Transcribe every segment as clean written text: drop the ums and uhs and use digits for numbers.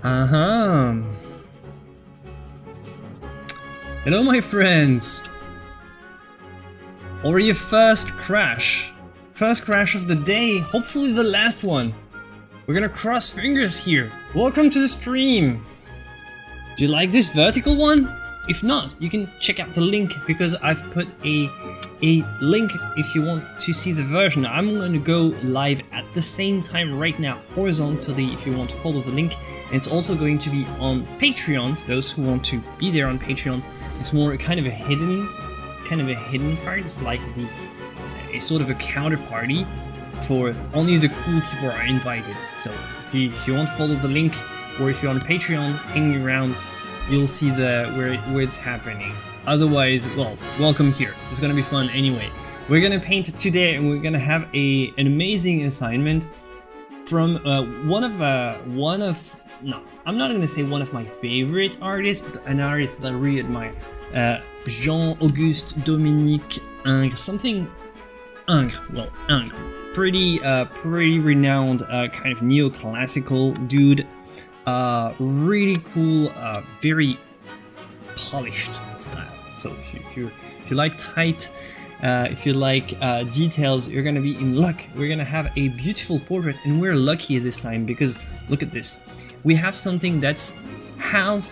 Uh-huh. Hello, my friends. Or your first crash. First crash of the day, hopefully the last one. We're gonna cross fingers here. Welcome to the stream. Do you like this vertical one? If not, you can check out the link because I've put a link if you want to see the version. I'm going to go live at the same time right now, horizontally, if you want to follow the link. And it's also going to be on Patreon for those who want to be there on Patreon. It's more kind of a hidden part. It's like a sort of a counterparty for only the cool people are invited. So if you want to follow the link, or if you're on Patreon, hanging around, you'll see where it's happening. Otherwise, well, welcome here. It's gonna be fun anyway. We're gonna paint today, and we're gonna have an amazing assignment from one of no, I'm not gonna say one of my favorite artists, but an artist that I really admire. Jean-Auguste Dominique Ingres, Ingres, pretty renowned kind of neoclassical dude. Really cool, very polished style. So if you like tight, if you like details, you're gonna be in luck. We're gonna have a beautiful portrait, and we're lucky this time because look at this. We have something that's half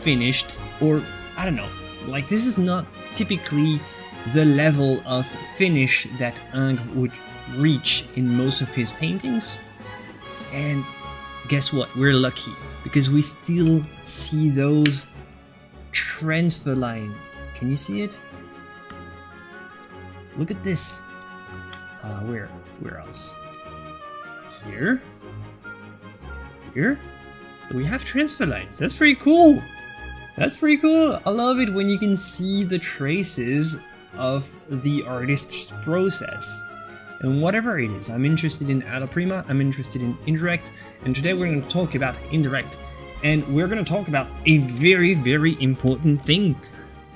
finished, or I don't know. Like, this is not typically the level of finish that Ingres would reach in most of his paintings. And guess what? We're lucky because we still see those transfer line. Can you see it? Look at this. Where else? Here. We have transfer lines. That's pretty cool. That's pretty cool. I love it when you can see the traces of the artist's process. And whatever it is, I'm interested in Alla Prima, I'm interested in indirect, and today we're going to talk about indirect. And we're going to talk about a very, very important thing.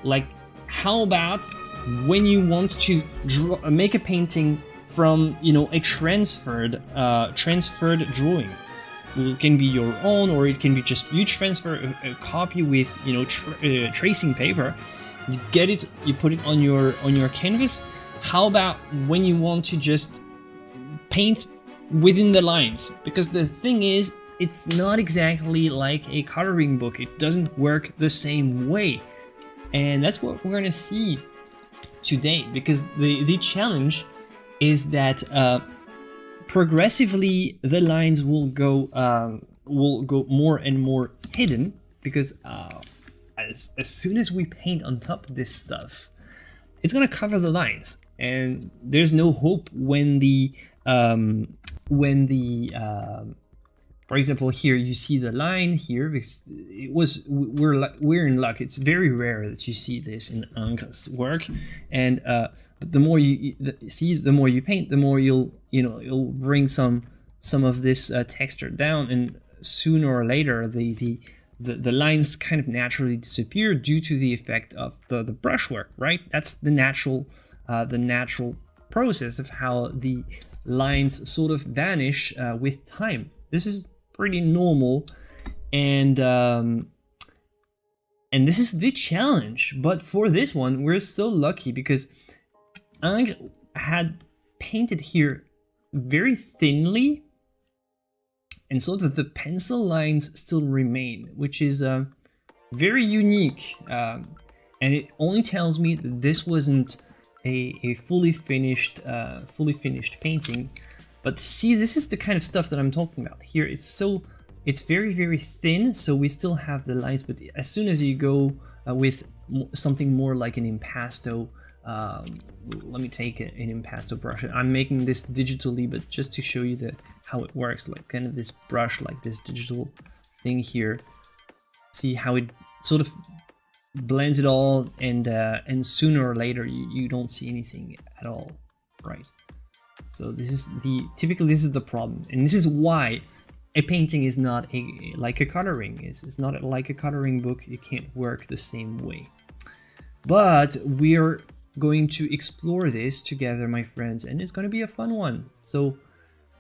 Like, how about when you want to make a painting from, you know, a transferred drawing? It can be your own, or it can be just you transfer a copy with, you know, tracing paper. You get it, you put it on your canvas. How about when you want to just paint within the lines? Because the thing is, it's not exactly like a coloring book. It doesn't work the same way. And that's what we're gonna see today, because the challenge is that progressively the lines will go more and more hidden, because as soon as we paint on top of this stuff, it's gonna cover the lines, and there's no hope when for example, here you see the line here, because we're in luck. It's very rare that you see this in Ingres' work, and but the more the more you paint, the more you'll bring some of this texture down, and sooner or later the lines kind of naturally disappear due to the effect of the brushwork, right? That's the natural process of how the lines sort of vanish with time. This is pretty normal, and this is the challenge. But for this one, we're so lucky because Ingres had painted here very thinly, and so that the pencil lines still remain, which is very unique, and it only tells me that this wasn't a fully finished painting. But see, this is the kind of stuff that I'm talking about here. It's very, very thin, so we still have the lines, but as soon as you go with something more like an impasto, let me take an impasto brush. I'm making this digitally, but just to show you how it works, like kind of this brush, like this digital thing here. See how it sort of blends it all, and sooner or later you don't see anything at all, right? So typically this is the problem, and this is why a painting is not like a coloring. It's not like a coloring book. It can't work the same way. But we're going to explore this together, my friends, and it's going to be a fun one. So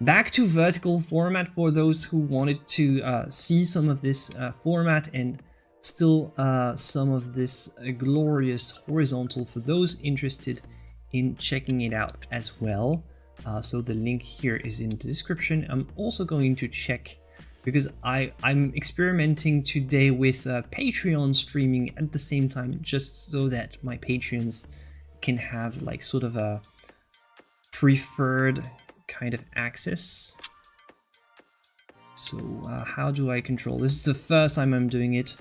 Back to vertical format for those who wanted to see some of this format, and still some of this glorious horizontal for those interested in checking it out as well. So the link here is in the description. I'm also going to check, because I'm experimenting today with Patreon streaming at the same time, just so that my Patreons can have like sort of a preferred kind of access. So how do I control? This is the first time I'm doing it.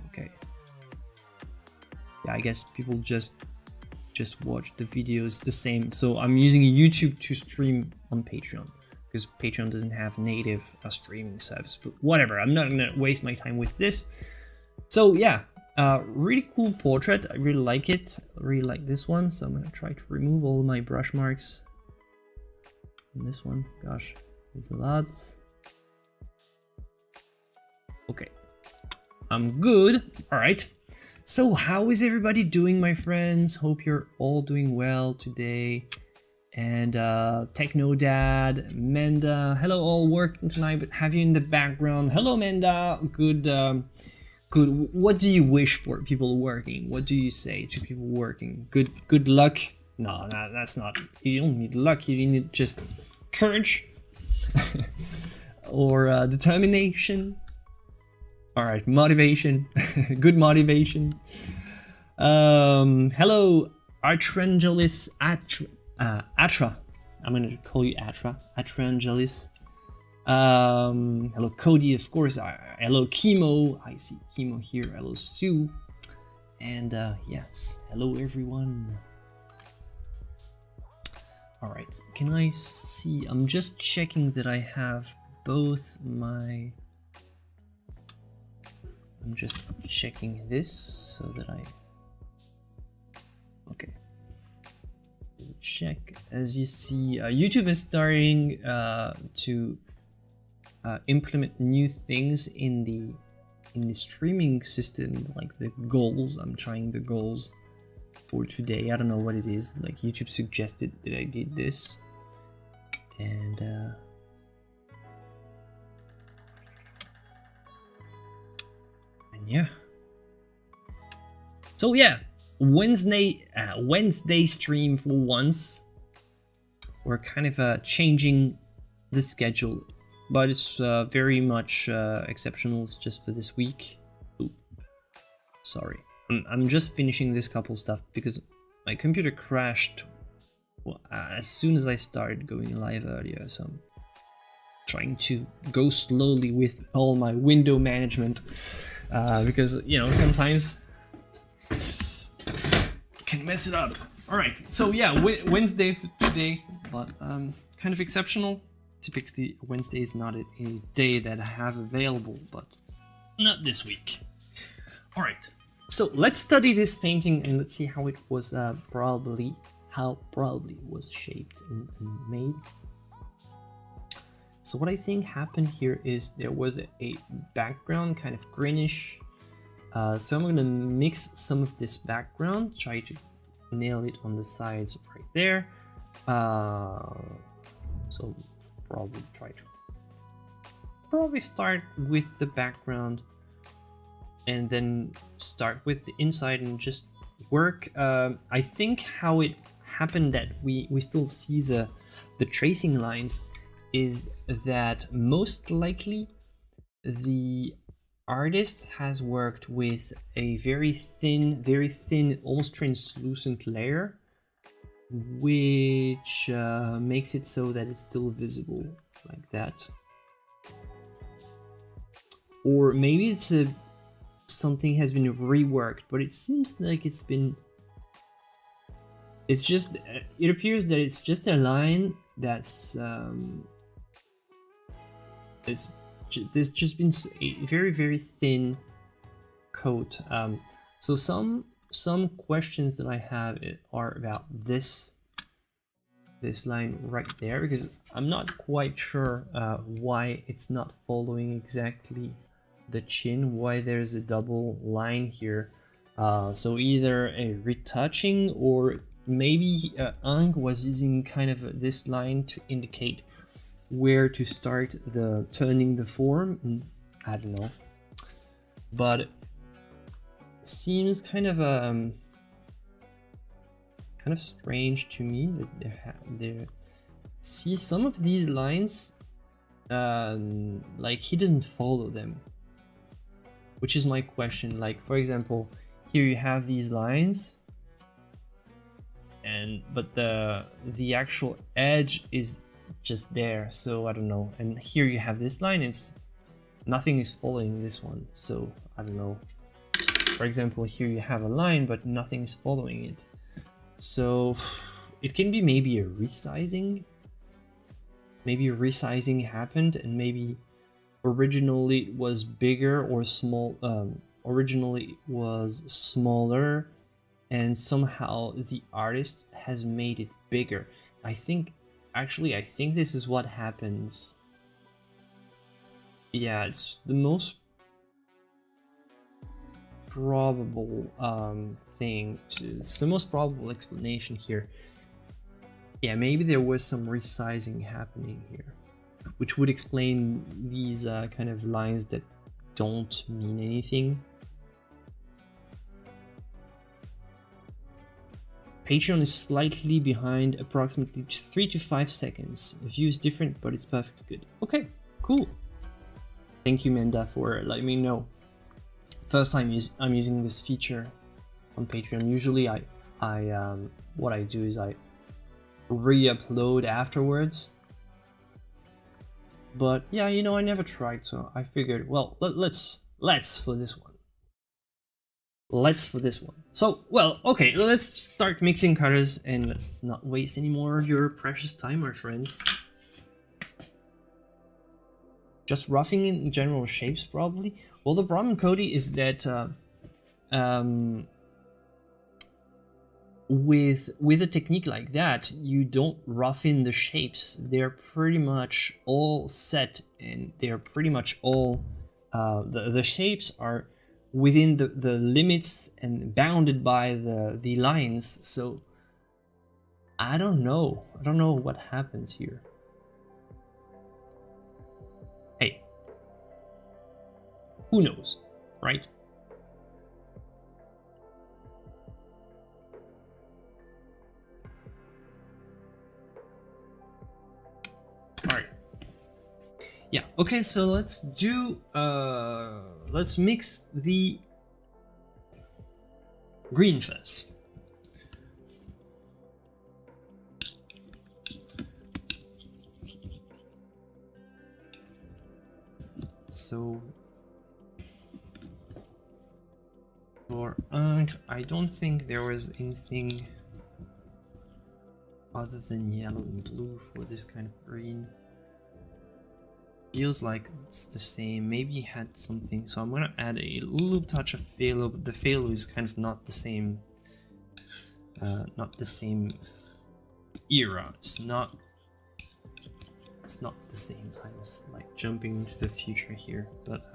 Okay. Yeah, I guess people just watch the videos the same. So I'm using YouTube to stream on Patreon, because Patreon doesn't have native streaming service, but whatever, I'm not gonna waste my time with this. So yeah, really cool portrait. I really like it. I really like this one, so I'm gonna try to remove all my brush marks. And this one, gosh, there's a lot. Okay, I'm good. All right. So how is everybody doing, my friends? Hope you're all doing well today. And Techno Dad, Menda, hello, all working tonight, but have you in the background. Hello, Menda. Good. Good. What do you wish for people working? What do you say to people working? Good luck. No, that's not. You don't need luck. You need just courage or determination. All right, motivation. Good motivation. Hello, Archangelis Atra. I'm gonna call you Atra. Archangelis. Hello, Cody, of course. Hello, Chemo. I see Chemo here. Hello, Stu. And yes, hello, everyone. All right, can I see? I'm just checking that I have both my. I'm just checking this so that I. Okay. Check. As you see, YouTube is starting to implement new things in the streaming system, like the goals. I'm trying the goals for today. I don't know what it is. Like YouTube suggested that I did this, and yeah. So yeah, Wednesday stream for once. We're kind of changing the schedule, but it's very much exceptional. It's just for this week. Ooh, sorry, I'm just finishing this couple stuff because my computer crashed as soon as I started going live earlier. So I'm trying to go slowly with all my window management because, you know, sometimes can mess it up. All right, so yeah, Wednesday for today, but kind of exceptional. Typically, Wednesday is not a day that I have available, but not this week. All right, so let's study this painting and let's see how it was probably was shaped and made. So what I think happened here is there was a background, kind of greenish. So I'm gonna mix some of this background, try to nail it on the sides right there. So probably start with the background and then start with the inside and just work. I think how it happened that we still see the tracing lines is that most likely the artist has worked with a very thin, almost translucent layer, which makes it so that it's still visible like that. Or maybe it's something has been reworked, but it seems like it appears that it's just a line that's there's just been a very thin coat. So some questions that I have are about this line right there, because I'm not quite sure why it's not following exactly the chin, why there's a double line here. So either a retouching or maybe Ang was using kind of this line to indicate where to start the turning the form. I don't know, but seems kind of strange to me that there. See, some of these lines, like he doesn't follow them, which is my question. Like, for example, here you have these lines, but the actual edge is just there, so I don't know. And here you have this line, nothing is following this one, so I don't know. For example, here you have a line, but nothing is following it. So it can be maybe a resizing. Maybe a resizing happened, and maybe originally it was bigger or small. Originally it was smaller, and somehow the artist has made it bigger. I think this is what happens. Yeah, it's the most probable thing. It's the most probable explanation here. Yeah, maybe there was some resizing happening here, which would explain these kind of lines that don't mean anything. Patreon is slightly behind, approximately 3 to 5 seconds. The view is different, but it's perfectly good. Okay, cool. Thank you, Menda, for letting me know. First time I'm using this feature on Patreon. Usually what I do is I re-upload afterwards. But yeah, you know, I never tried, so I figured, well, let's for this one. So, well, okay, let's start mixing colors, and let's not waste any more of your precious time, my friends. Just roughing in general shapes, probably. Well, the problem, Cody, is that with a technique like that, you don't rough in the shapes. They're pretty much all set, and they're pretty much all the shapes are within the limits and bounded by the lines. So I don't know what happens here. Hey, who knows, right? All right. Yeah, okay, so let's do let's mix the green first. So for I don't think there was anything other than yellow and blue for this kind of green. Feels like it's the same. Maybe he had something, so I'm gonna add a little touch of phthalo, but the phthalo is kind of not the same era. It's not the same time. It's like jumping into the future here, but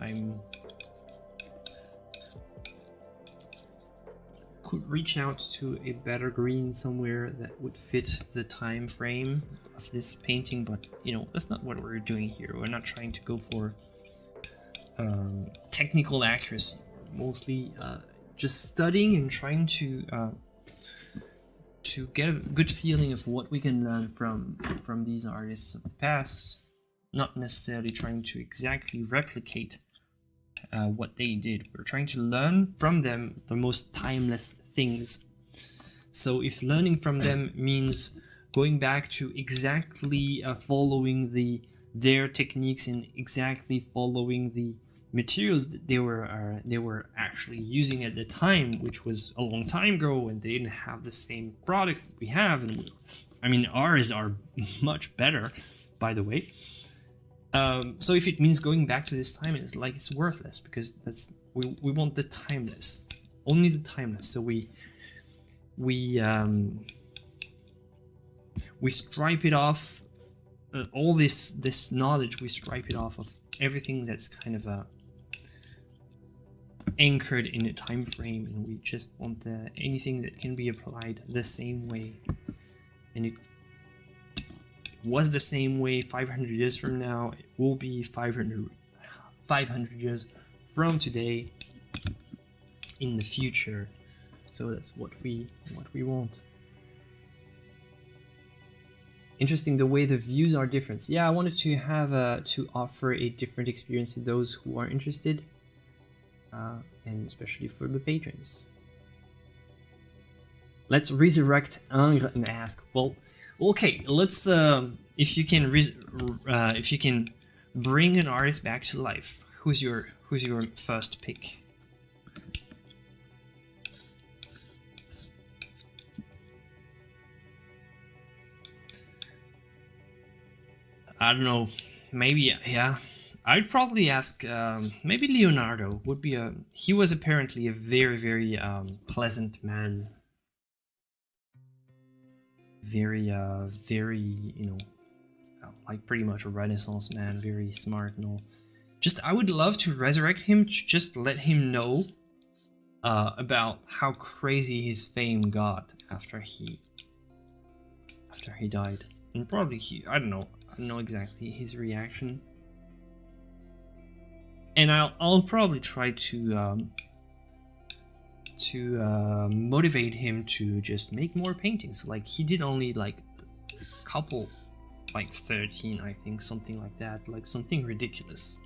could reach out to a better green somewhere that would fit the time frame of this painting, but you know, that's not what we're doing here. We're not trying to go for technical accuracy. We're mostly just studying and trying to get a good feeling of what we can learn from these artists of the past, not necessarily trying to exactly replicate what they did. We're trying to learn from them the most timeless things. So if learning from them means going back to exactly following their techniques and exactly following the materials that they were actually using at the time, which was a long time ago, and they didn't have the same products that we have, and I mean ours are much better, by the way. So if it means going back to this time, it's worthless, because we want the timeless, only the timeless. So we stripe it off, all this knowledge. We stripe it off of everything that's kind of anchored in a time frame, and we just want anything that can be applied the same way. And it was the same way 500 years from now. It will be 500 years from today in the future. So that's what we want. Interesting the way the views are different. Yeah, I wanted to have to offer a different experience to those who are interested, and especially for the patrons. Let's resurrect Ingres and ask. Well, okay, let's if you can bring an artist back to life, who's your first pick? I don't know, maybe, yeah. I'd probably ask, maybe Leonardo would be he was apparently a very, very pleasant man. Very, you know, like pretty much a Renaissance man, very smart and all. Just, I would love to resurrect him, to just let him know about how crazy his fame got after he died. And probably I don't know exactly his reaction. And I'll probably try to motivate him to just make more paintings. Like, he did only like a couple, like 13, I think, something like that, like something ridiculous.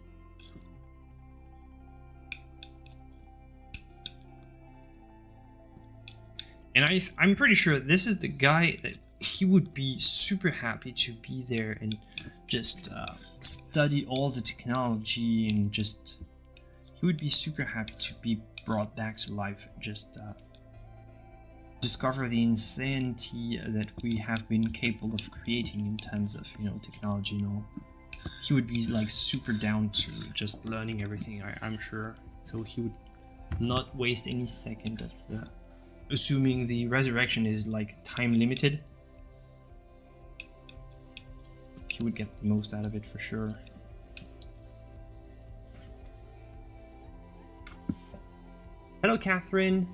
And I'm pretty sure this is the guy that he would be super happy to be there and just study all the technology, and just he would be super happy to be brought back to life, just discover the insanity that we have been capable of creating in terms of, you know, technology and all. He would be like super down to just learning everything, I'm sure. So he would not waste any second of the, assuming the resurrection is like time limited, he would get the most out of it for sure. Hello, Catherine.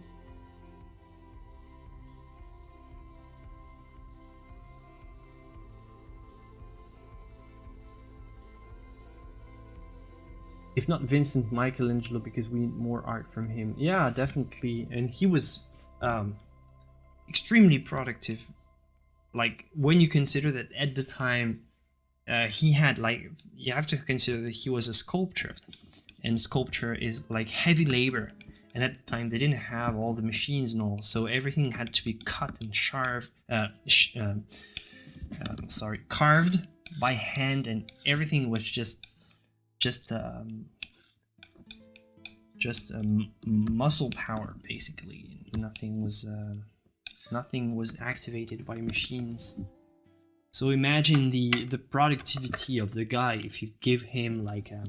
If not Vincent, Michelangelo, because we need more art from him. Yeah, definitely. And he was extremely productive. Like, when you consider that at the time, he had, like, you have to consider that he was a sculptor, and sculpture is like heavy labor, and at the time they didn't have all the machines and all, so everything had to be cut and carved by hand, and everything was just muscle power, basically. Nothing was activated by machines. So imagine the productivity of the guy if you give him like a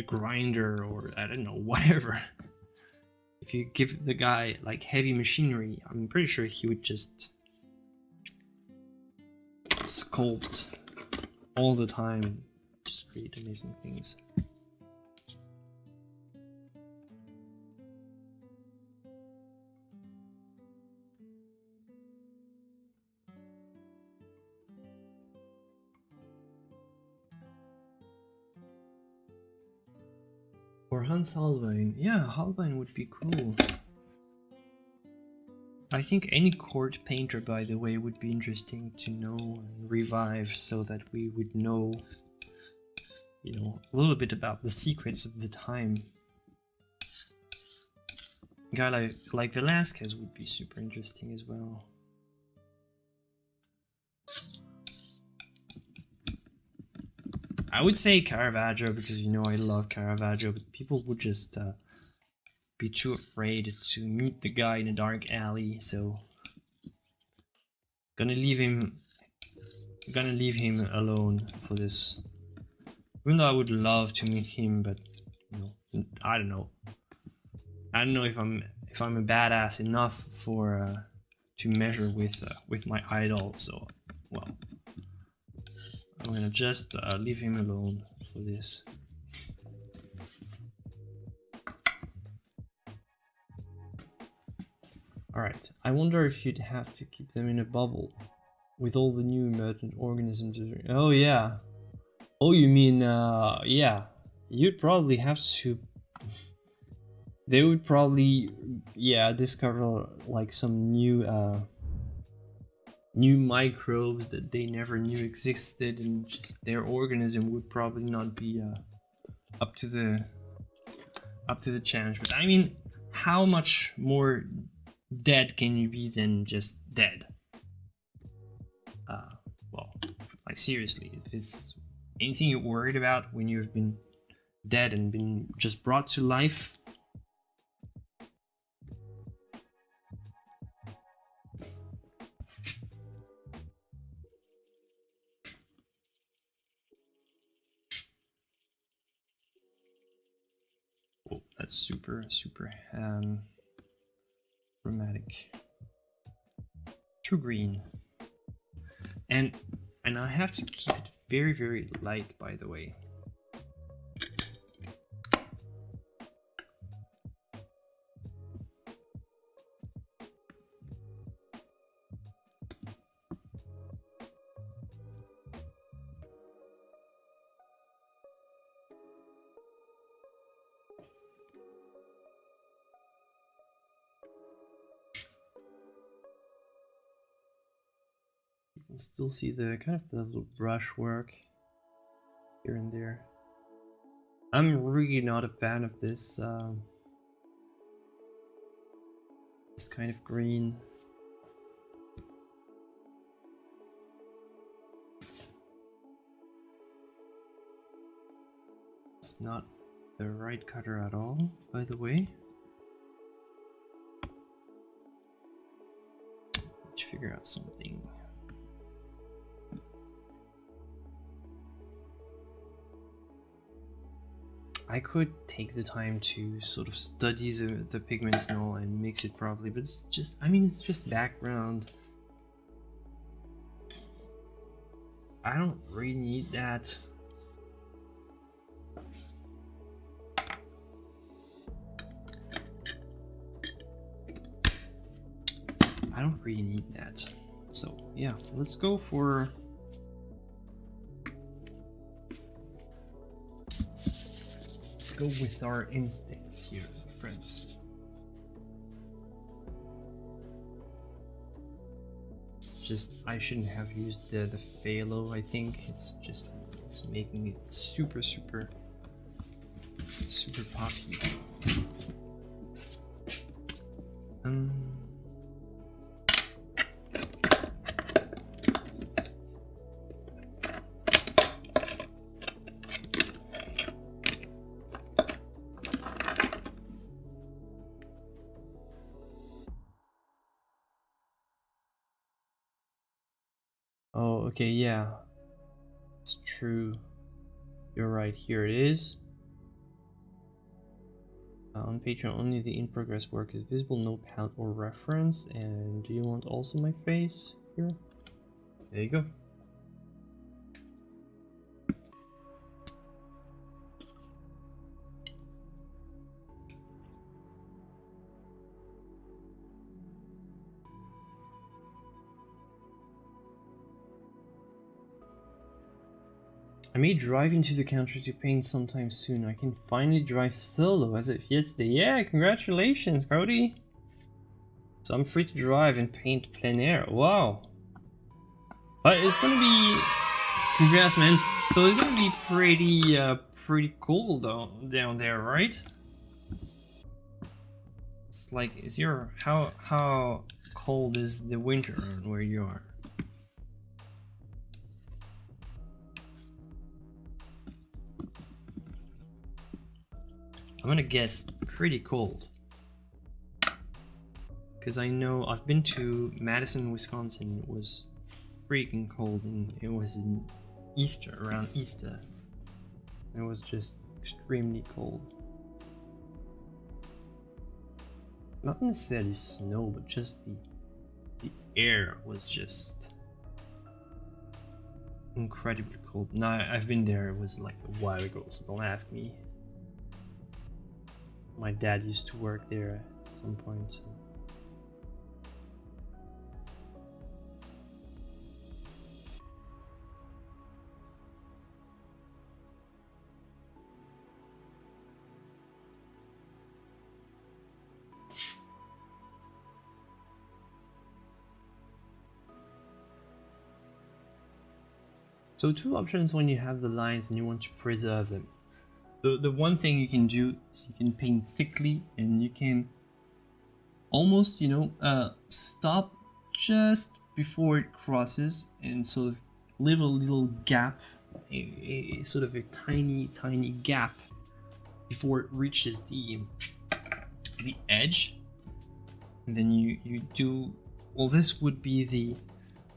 grinder, or I don't know, whatever. If you give the guy like heavy machinery, I'm pretty sure he would just sculpt all the time and just create amazing things. Or Hans Holbein. Yeah, Holbein would be cool. I think any court painter, by the way, would be interesting to know and revive, so that we would know, you know, a little bit about the secrets of the time. A guy like Velasquez would be super interesting as well. I would say Caravaggio, because, you know, I love Caravaggio, but people would just be too afraid to meet the guy in a dark alley, so gonna leave him alone for this. Even though I would love to meet him, but, you know, I don't know. I don't know if I'm a badass enough for to measure with my idol. So, well, I'm gonna just leave him alone for this. Alright, I wonder if you'd have to keep them in a bubble with all the new emergent organisms. Oh yeah. Oh, you mean, yeah. You'd probably have to... They would probably, yeah, discover like some new microbes that they never knew existed, and just their organism would probably not be up to the challenge. But I mean, how much more dead can you be than just dead? Well, like seriously, if it's anything you're worried about when you've been dead and been just brought to life. Oh, that's super dramatic. True green. And I have to keep it very light, by the way. You can still see the kind of the little brushwork here and there. I'm really not a fan of this this kind of green. It's not the right color at all, by the way. Let's figure out something. I could take the time to sort of study the pigments and all and mix it properly, but it's just, I mean, it's just background. I don't really need that. I don't really need that. So yeah, let's go for... Let's go with our instincts here, friends. It's just, I shouldn't have used the phthalo, I think. It's just, it's making it super poppy. Oh, okay, yeah. It's true. You're right, here it is. On Patreon, only the in-progress work is visible, no palette or reference. And do you want also my face here? There you go. I may drive into the country to paint sometime soon. I can finally drive solo as of yesterday. Yeah, congratulations, Cody. So I'm free to drive and paint plein air. Wow. But it's gonna be... Congrats, man. So it's gonna be pretty cold down there, right? It's like, is your... How cold is the winter where you are? I'm gonna guess pretty cold. Because I know I've been to Madison, Wisconsin. It was freaking cold, and it was in Easter, around Easter. It was just extremely cold. Not necessarily snow, but just the air was just incredibly cold. Now, I've been there, it was like a while ago, so don't ask me. My dad used to work there at some point. So. So two options when you have the lines and you want to preserve them. The one thing you can do is you can paint thickly and you can almost, you know, stop just before it crosses and sort of leave a little gap, a sort of a tiny gap before it reaches the edge. And then you do, well, this would be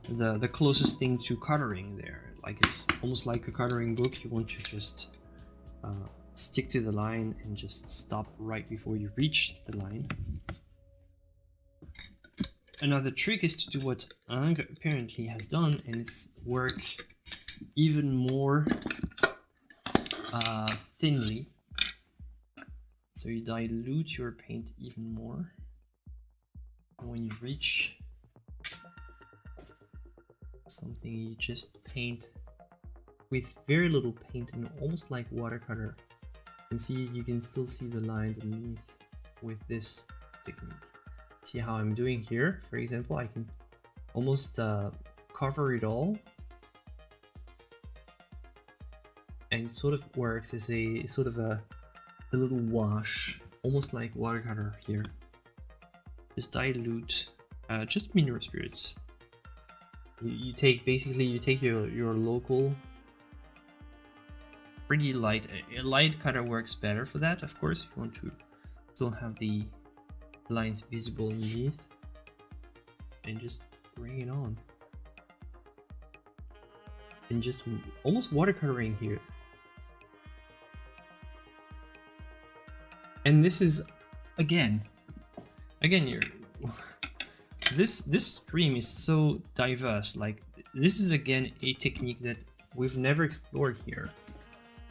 the closest thing to coloring there. Like it's almost like a coloring book. You want to just stick to the line and just stop right before you reach the line. Another trick is to do what Ang apparently has done, and it's work even more thinly. So you dilute your paint even more. And when you reach something, you just paint with very little paint and almost like watercolor. And see, you can still see the lines underneath with this technique. See how I'm doing here? For example, I can almost cover it all, and it sort of works as a sort of a little wash, almost like watercolor here. Just dilute, just mineral spirits. You take your local, pretty light. A light color works better for that, of course. You want to still have the lines visible underneath, and just bring it on, and just almost watercoloring here. And this is again you're this stream is so diverse. Like, this is again a technique that we've never explored here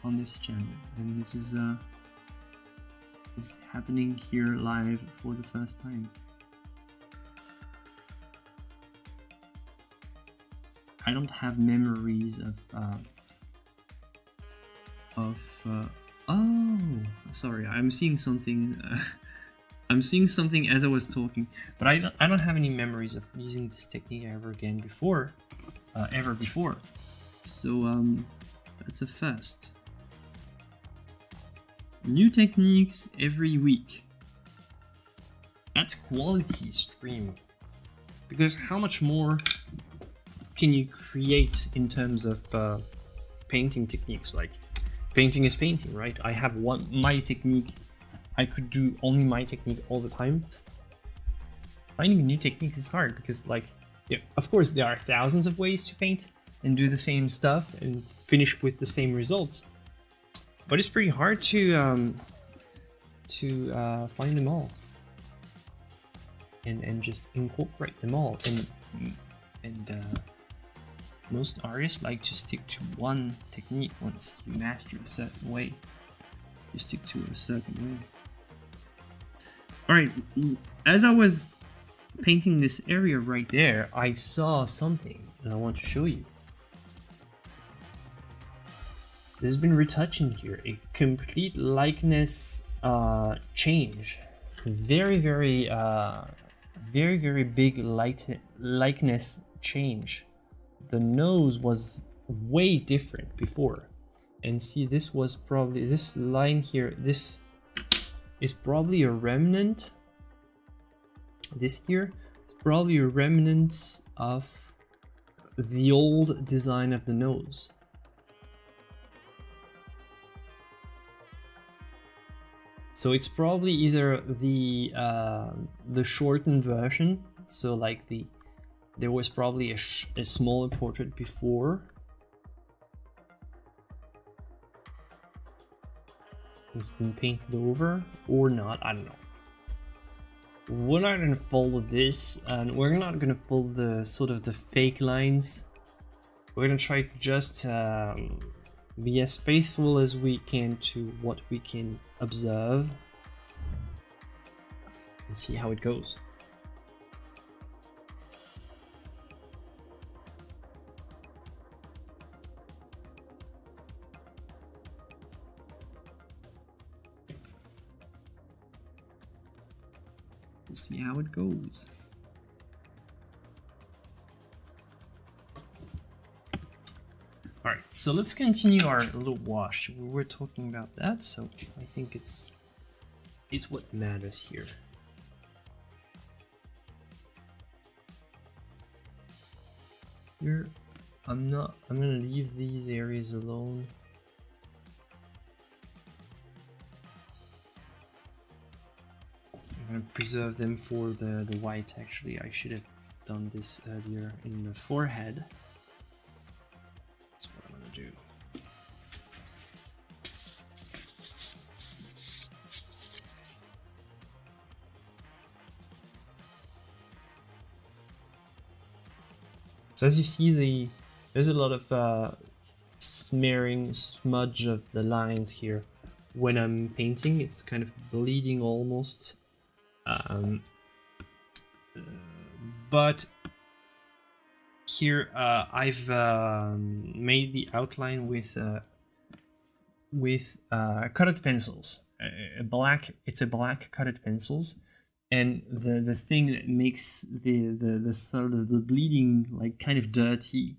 on this channel, and this is happening here live for the first time. I don't have memories oh, sorry, I'm seeing something. I'm seeing something as I was talking, but I don't have any memories of using this technique ever before. So that's a first. New techniques every week. That's quality stream. Because how much more can you create in terms of painting techniques? Like, painting is painting, right? I have my technique. I could do only my technique all the time. Finding new techniques is hard because, like, yeah, of course there are thousands of ways to paint and do the same stuff and finish with the same results. But it's pretty hard to find them all and just incorporate them all. And most artists like to stick to one technique. Once you master a certain way, you stick to a certain way. All right, as I was painting this area right there, I saw something and I want to show you. There's been retouching here, a complete likeness change. Very big likeness change. The nose was way different before. And see, this was probably, this line here, this is probably a remnant. This here is probably a remnant of the old design of the nose. So it's probably either the shortened version, so like there was probably a smaller portrait before. It's been painted over or not, I don't know. We're not gonna follow this, and we're not gonna follow the sort of the fake lines. We're gonna try to just be as faithful as we can to what we can observe and see how it goes. Let's see how it goes. All right, so let's continue our little wash. We were talking about that, so I think it's what matters here. Here, I'm gonna leave these areas alone. I'm gonna preserve them for the white. Actually, I should have done this earlier in the forehead. That's what I'm gonna do. So as you see, there's a lot of smearing, smudge of the lines here. When I'm painting, it's kind of bleeding almost. But here I've made the outline with cutted pencils. It's a black cutted pencils, and the thing that makes the sort of the bleeding, like kind of dirty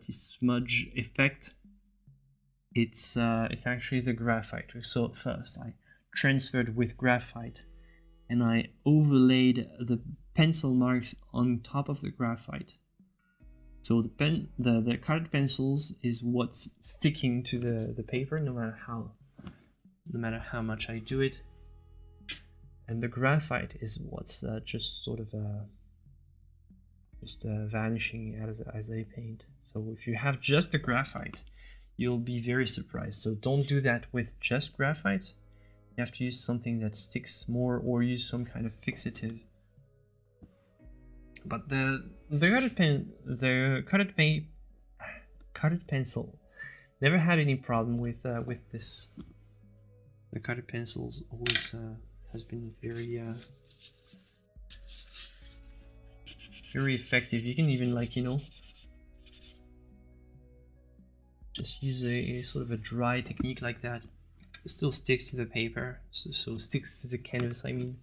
smudge effect, it's actually the graphite. So first I transferred with graphite, and I overlaid the pencil marks on top of the graphite. So the colored pencils is what's sticking to the paper, no matter how much I do it, and the graphite is what's just sort of vanishing as I paint. So if you have just the graphite, you'll be very surprised. So don't do that with just graphite. You have to use something that sticks more, or use some kind of fixative. But the cutted pencil never had any problem with this. The cutted pencils always has been very very effective. You can even, like, you know, just use a sort of a dry technique like that. It still sticks to the paper, so sticks to the canvas, I mean,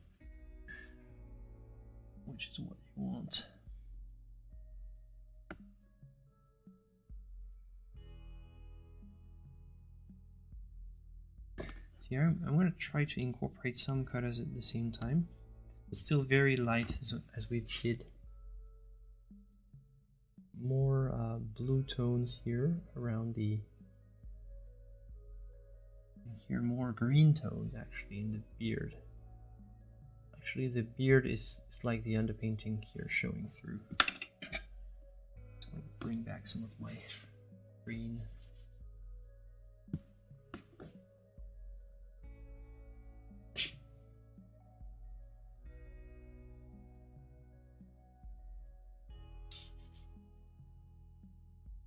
which is what you want. So here I'm going to try to incorporate some colors at the same time, but still very light as we did. More blue tones here around the... Here more green tones actually in the beard. Actually the beard is like the underpainting here showing through. So I'll bring back some of my green.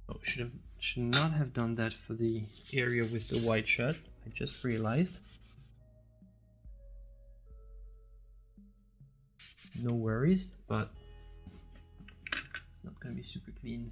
Oh, should not have done that for the area with the white shirt. I just realized. No worries, but it's not going to be super clean.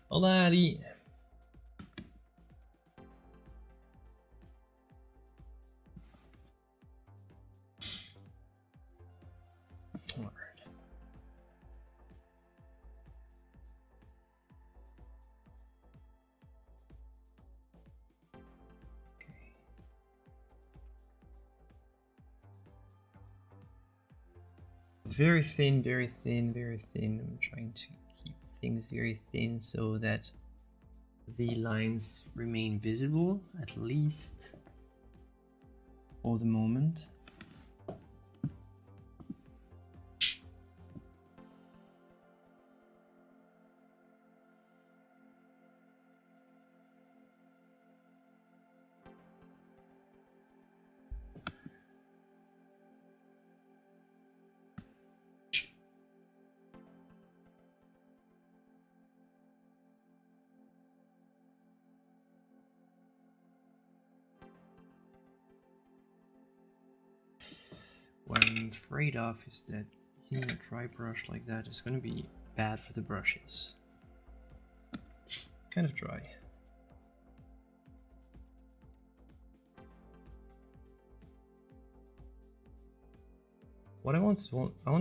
Alrighty. Alright. Okay. Very thin, very thin, very thin. I'm trying to keep things very thin so that the lines remain visible, at least for the moment. What I'm afraid of is that using a dry brush like that is going to be bad for the brushes. Kind of dry. What I want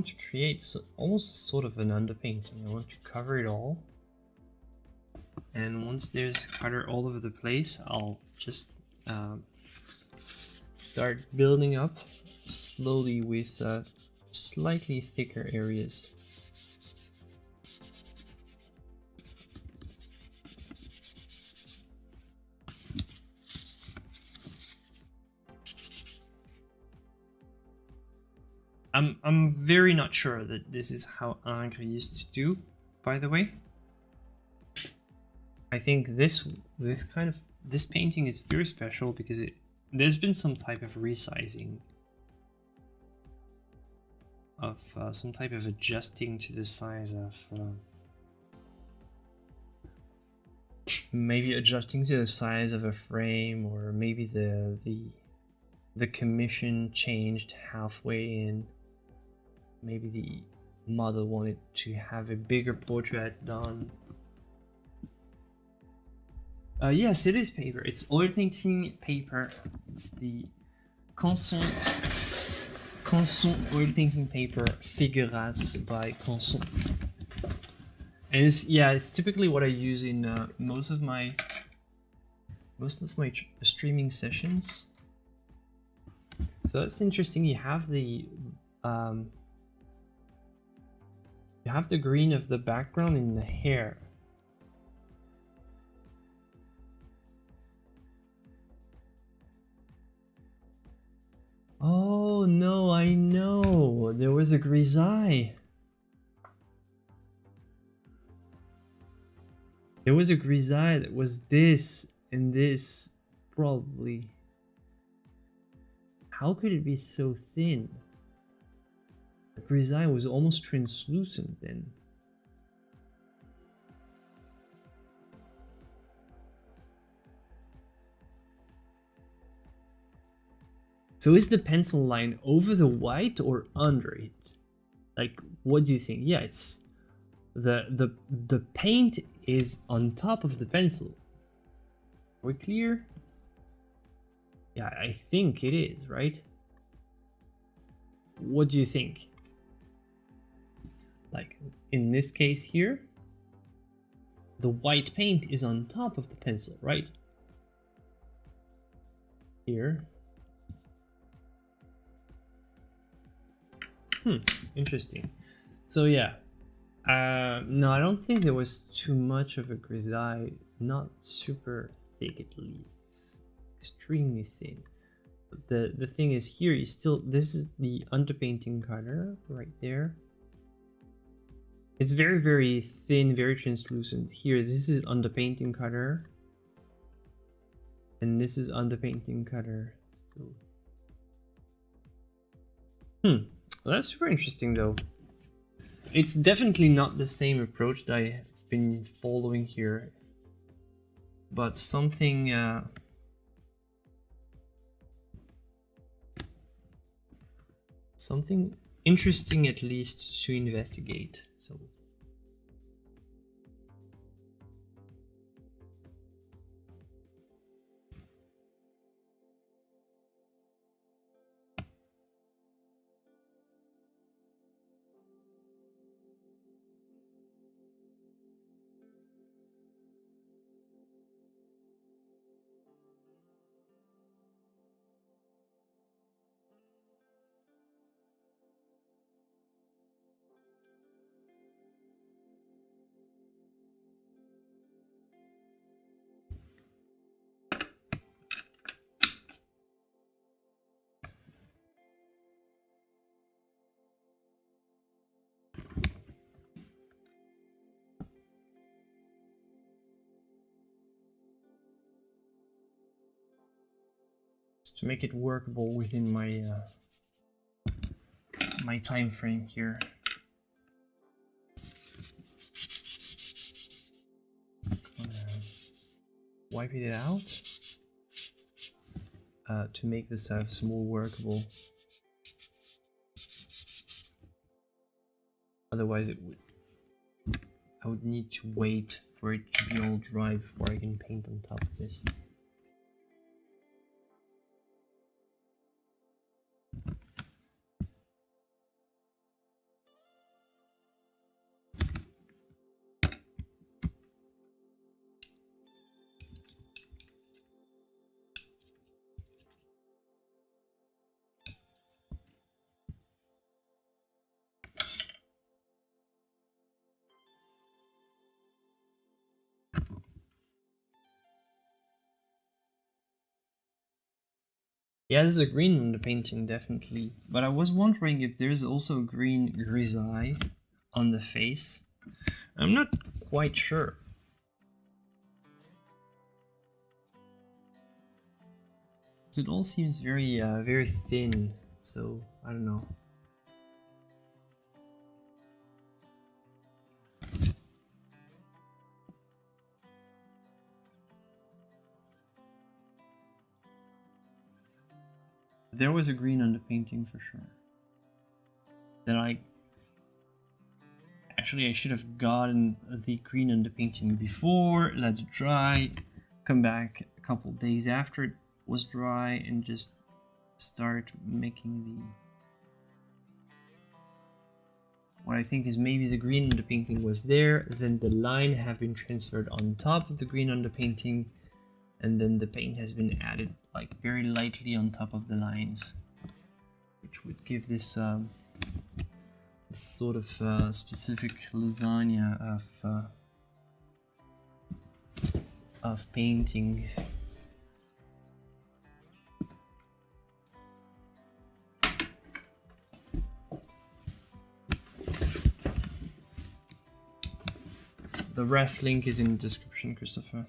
to create almost sort of an underpainting. I want to cover it all. And once there's color all over the place, I'll just start building up slowly with slightly thicker areas. I'm very not sure that this is how Ingres used to do, by the way. I think this painting is very special because there's been some type of resizing, of some type of adjusting to the size of maybe adjusting to the size of a frame, or maybe the commission changed halfway in. Maybe the model wanted to have a bigger portrait done. Yes, it is paper. It's oil painting paper. It's the Canson oil painting paper Figueras by Canson. And it's typically what I use in most of my streaming sessions. So that's interesting. You have the green of the background in the hair. Oh no, I know. There was a grisaille. There was a grisaille that was this and this, probably. How could it be so thin? The grisaille was almost translucent then. So is the pencil line over the white or under it? Like, what do you think? Yeah, it's the paint is on top of the pencil. Are we clear? Yeah, I think it is, right? What do you think? Like, in this case here, the white paint is on top of the pencil, right? Here. Interesting. So yeah, no, I don't think there was too much of a grisaille. Not super thick, at least. Extremely thin. But the thing is, here is still, this is the underpainting color right there. It's very, very thin, very translucent. Here, this is underpainting color, and this is underpainting color. Still. Well, that's super interesting, though. It's definitely not the same approach that I've been following here, but something something interesting, at least, to investigate. So. just to make it workable within my my time frame here. Wipe it out to make the surface more workable. Otherwise, I would need to wait for it to be all dry before I can paint on top of this. Yeah, there's a green on the painting, definitely. But I was wondering if there's also a green grisaille on the face. I'm not quite sure. It all seems very, very thin, so I don't know. There was a green on the painting for sure. Then I should have gotten the green on the painting before, let it dry, come back a couple days after it was dry, and just start making the what I think is maybe the green on the painting was there, then the line have been transferred on top of the green on the painting, and then the paint has been added like very lightly on top of the lines, which would give this sort of specific lasagna of painting. The ref link is in the description, Christopher.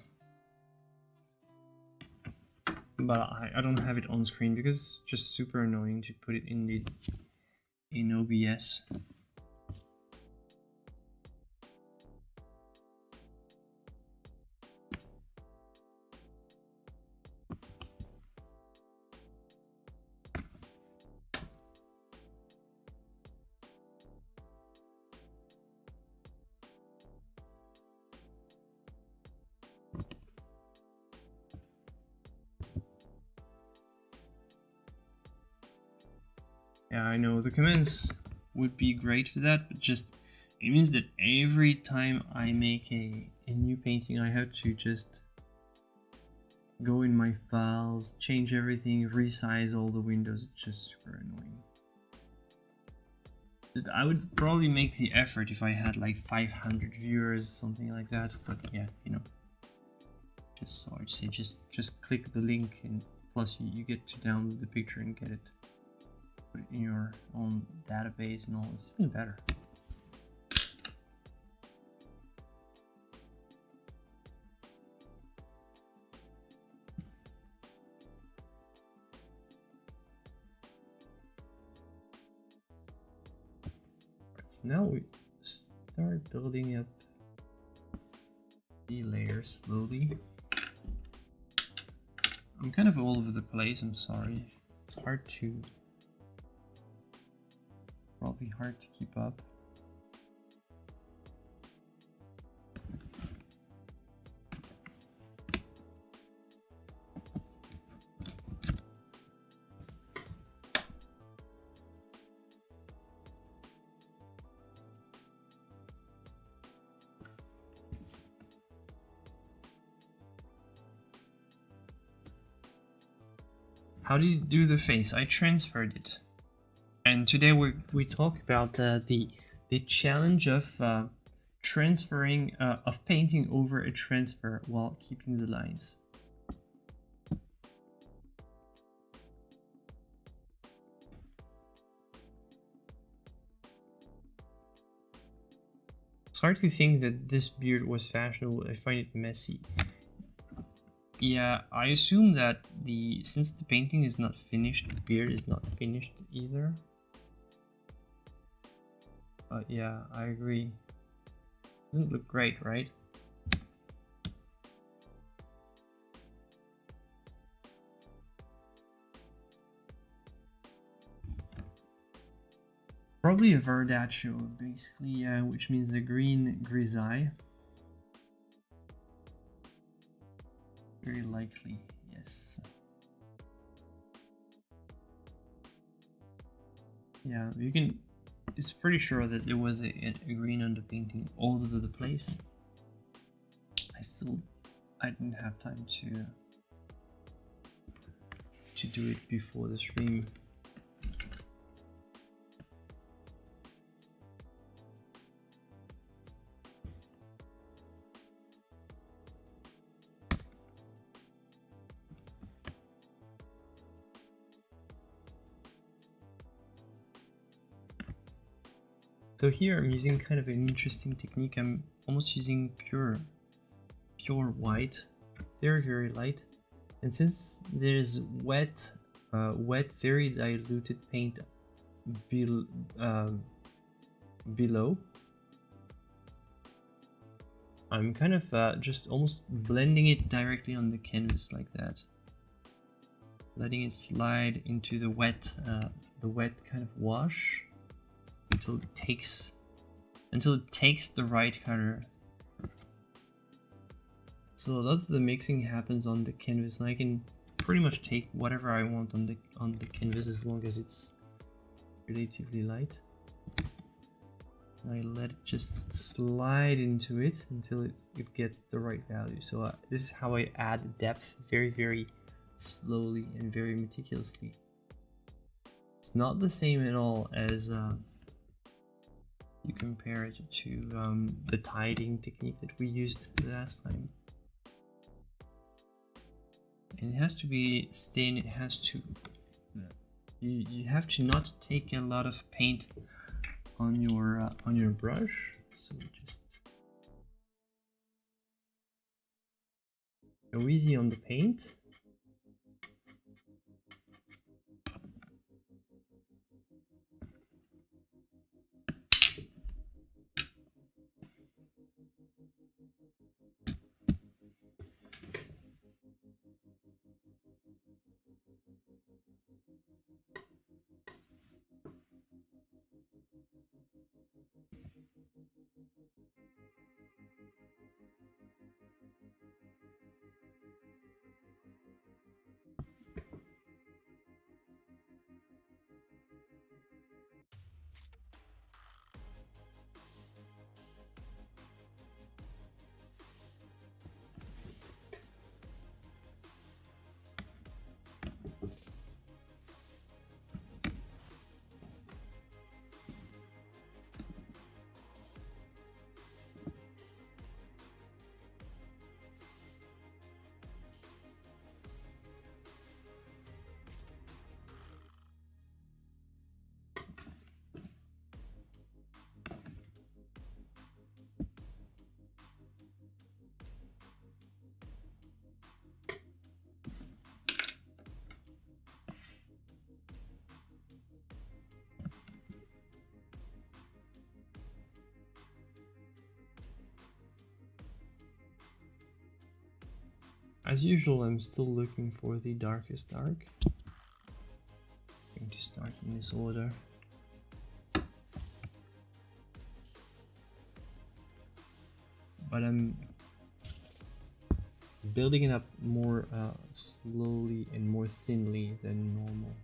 But I don't have it on screen because it's just super annoying to put it in OBS. Yeah, I know the comments would be great for that, but just it means that every time I make a new painting, I have to just go in my files, change everything, resize all the windows. It's just super annoying. Just I would probably make the effort if I had like 500 viewers, something like that. But yeah, you know, just so I'd say just click the link, and plus you get to download the picture and get it. Put it in your own database and all. It's even better. So now we start building up the layers slowly. I'm kind of all over the place, I'm sorry. It's probably hard to keep up. How do you do the face? I transferred it. And today we talk about the challenge of transferring of painting over a transfer while keeping the lines. It's hard to think that this beard was fashionable. I find it messy. Yeah, I assume that since the painting is not finished, the beard is not finished either. But yeah, I agree. Doesn't look great, right? Probably a Verdaccio, basically, yeah, which means a green grisaille. Very likely, yes. Yeah, you can. It's pretty sure that there was a green underpainting all over the place. I didn't have time to do it before the stream. So here I'm using kind of an interesting technique. I'm almost using pure white, very light. And since there's wet, very diluted paint below, I'm kind of just almost blending it directly on the canvas like that, letting it slide into the wet kind of wash until it takes the right color. So a lot of the mixing happens on the canvas, and I can pretty much take whatever I want on the canvas as long as it's relatively light. And I let it just slide into it until it gets the right value. So this is how I add depth, very slowly and very meticulously. It's not the same at all as you compare it to the tidying technique that we used last time. And it has to be thin. It has to. You have to not take a lot of paint on your brush. So just go easy on the paint. As usual, I'm still looking for the darkest dark. I'm going to start in this order. But I'm building it up more slowly and more thinly than normal.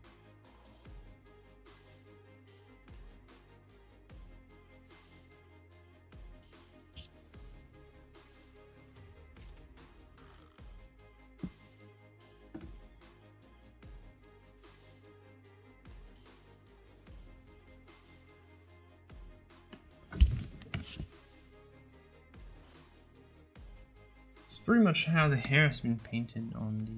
It's pretty much how the hair has been painted on the...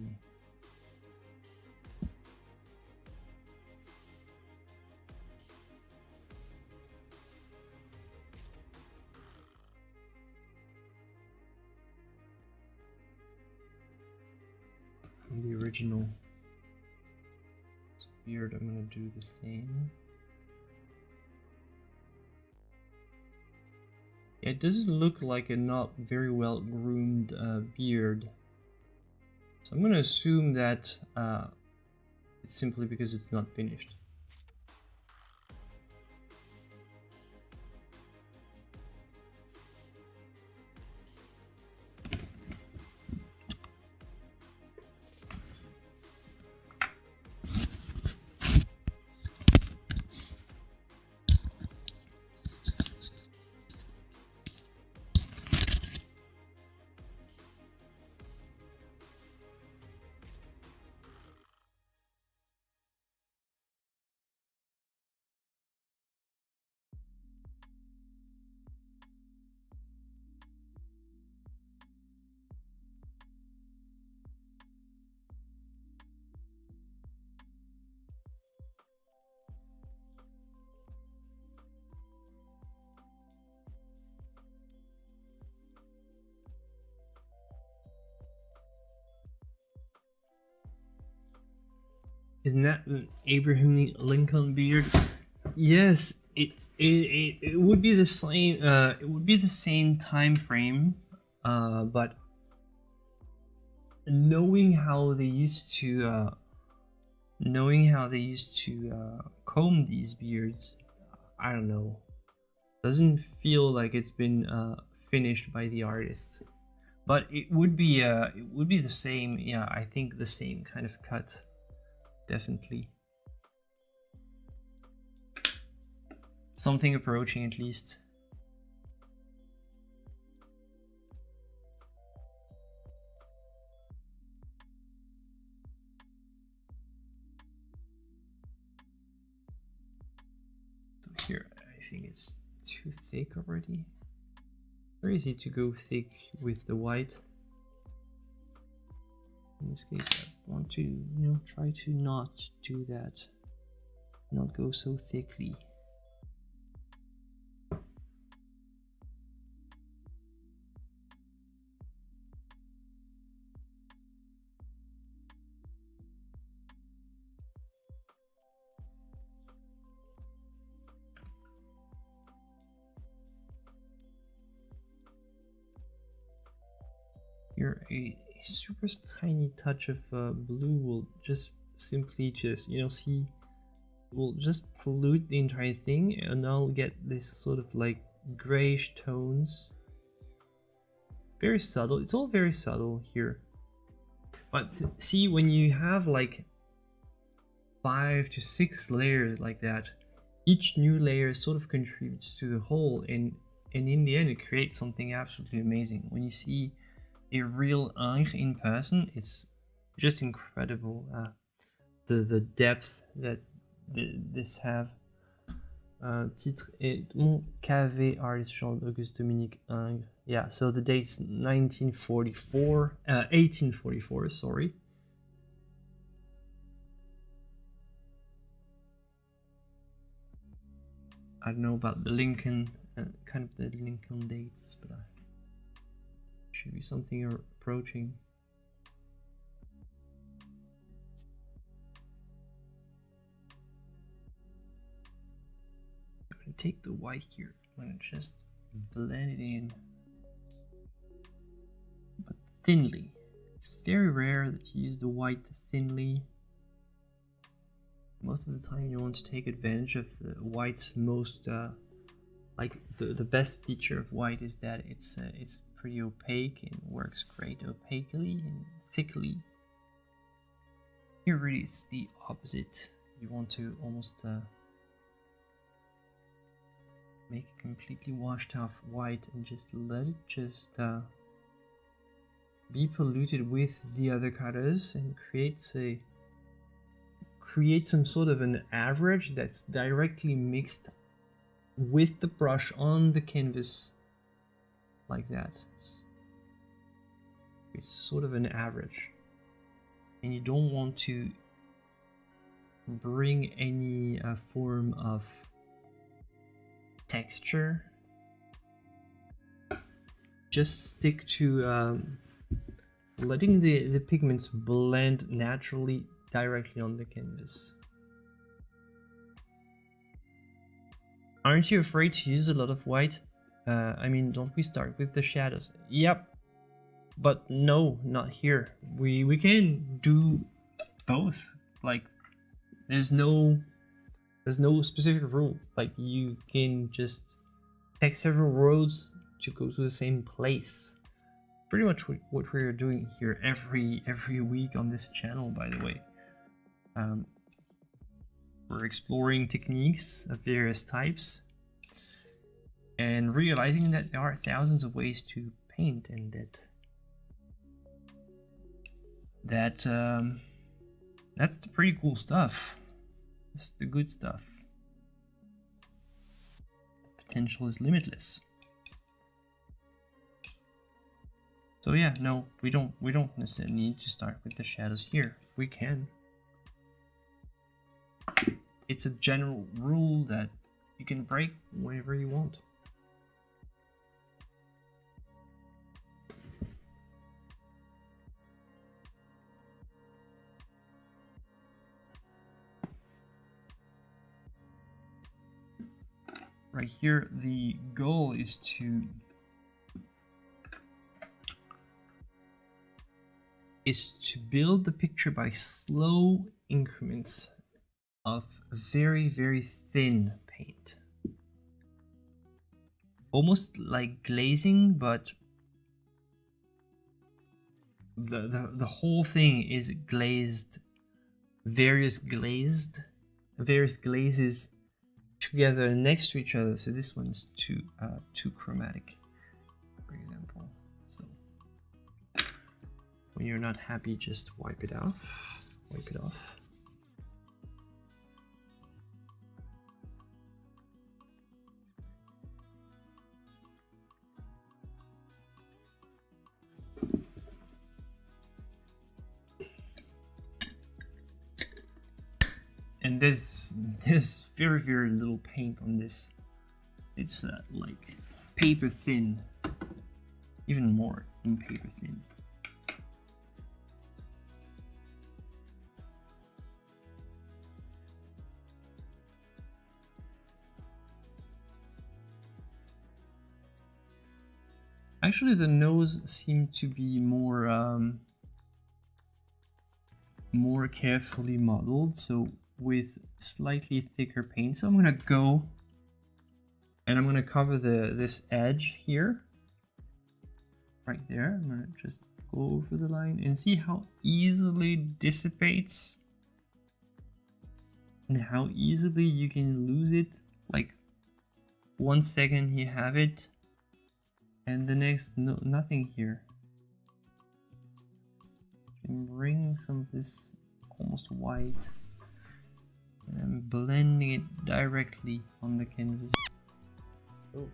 from the original beard. I'm gonna do the same. It does look like a not very well groomed beard. So I'm gonna assume that it's simply because it's not finished. Isn't that an Abraham Lincoln beard? Yes, it would be the same. It would be the same time frame, but knowing how they used to comb these beards, I don't know. Doesn't feel like it's been finished by the artist, but it would be the same. Yeah, I think the same kind of cut. Definitely. Something approaching at least. So here, I think it's too thick already. Very easy to go thick with the white. In this case, I want to, try to not do that. Not go so thickly. Here, a super tiny touch of blue will just simply see, will just pollute the entire thing, and I'll get this sort of like grayish tones. Very subtle. It's all very subtle here. But see, when you have like 5 to 6 layers like that, each new layer sort of contributes to the whole, and in the end it creates something absolutely amazing. When you see a real Ingres in person, it's just incredible. The depth that this have. Titre est Mon KV artist Jean-Auguste Dominique Ingres. Yeah, so the date's 1844, sorry. I don't know about the Lincoln, kind of the Lincoln dates, but should be something you're approaching. I'm gonna take the white here. I'm gonna just blend it in, but thinly. It's very rare that you use the white thinly. Most of the time you want to take advantage of the white's most, like the best feature of white is that it's pretty opaque and works great opaquely and thickly. Here really it's the opposite. You want to almost make it completely washed off white and just let it just be polluted with the other colors and create some sort of an average that's directly mixed with the brush on the canvas like that. It's sort of an average, and you don't want to bring any form of texture. Just stick to letting the pigments blend naturally directly on the canvas. Aren't you afraid to use a lot of white? I mean, don't we start with the shadows? Yep, but no, not here. We can do both. Like, there's no specific rule. Like, you can just take several roads to go to the same place. Pretty much what we're doing here every week on this channel, by the way. We're exploring techniques of various types and realizing that there are thousands of ways to paint, and that's the pretty cool stuff. That's the good stuff. Potential is limitless. So yeah, no, we don't necessarily need to start with the shadows here. We can. It's a general rule that you can break whenever you want. Right here, the goal is to build the picture by slow increments of very, very thin paint. Almost like glazing, but the whole thing is glazed, various glazes together next to each other. So this one is too chromatic, for example. So when you're not happy, just wipe it off. Wipe it off. And there's very, very little paint on this. It's like paper thin, even more than paper thin. Actually, the nose seemed to be more carefully modeled, so with slightly thicker paint. So I'm gonna go and I'm gonna cover this edge here, right there. I'm gonna just go over the line and see how easily it dissipates and how easily you can lose it. Like 1 second you have it and the next nothing here. And bring some of this almost white and I'm blending it directly on the canvas. Oh,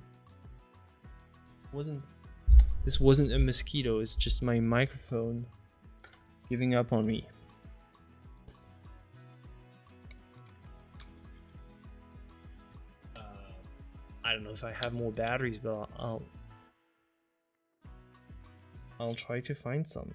this wasn't a mosquito, it's just my microphone giving up on me. I don't know if I have more batteries, but I'll try to find some.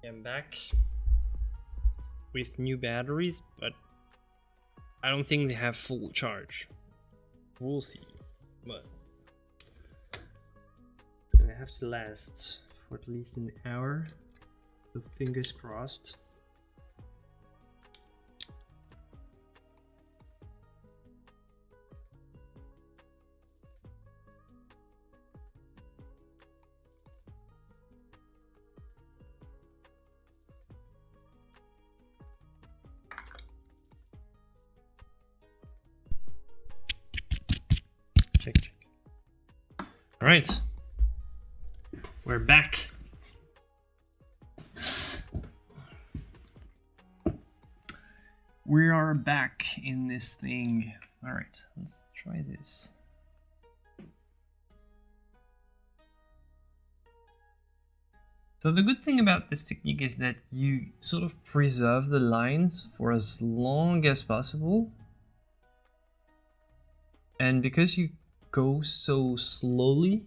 I'm back with new batteries, but I don't think they have full charge. We'll see. But it's gonna have to last for at least an hour. So fingers crossed. Check, check. All right, we're back. We are back in this thing. All right, let's try this. So the good thing about this technique is that you sort of preserve the lines for as long as possible. And because you go so slowly,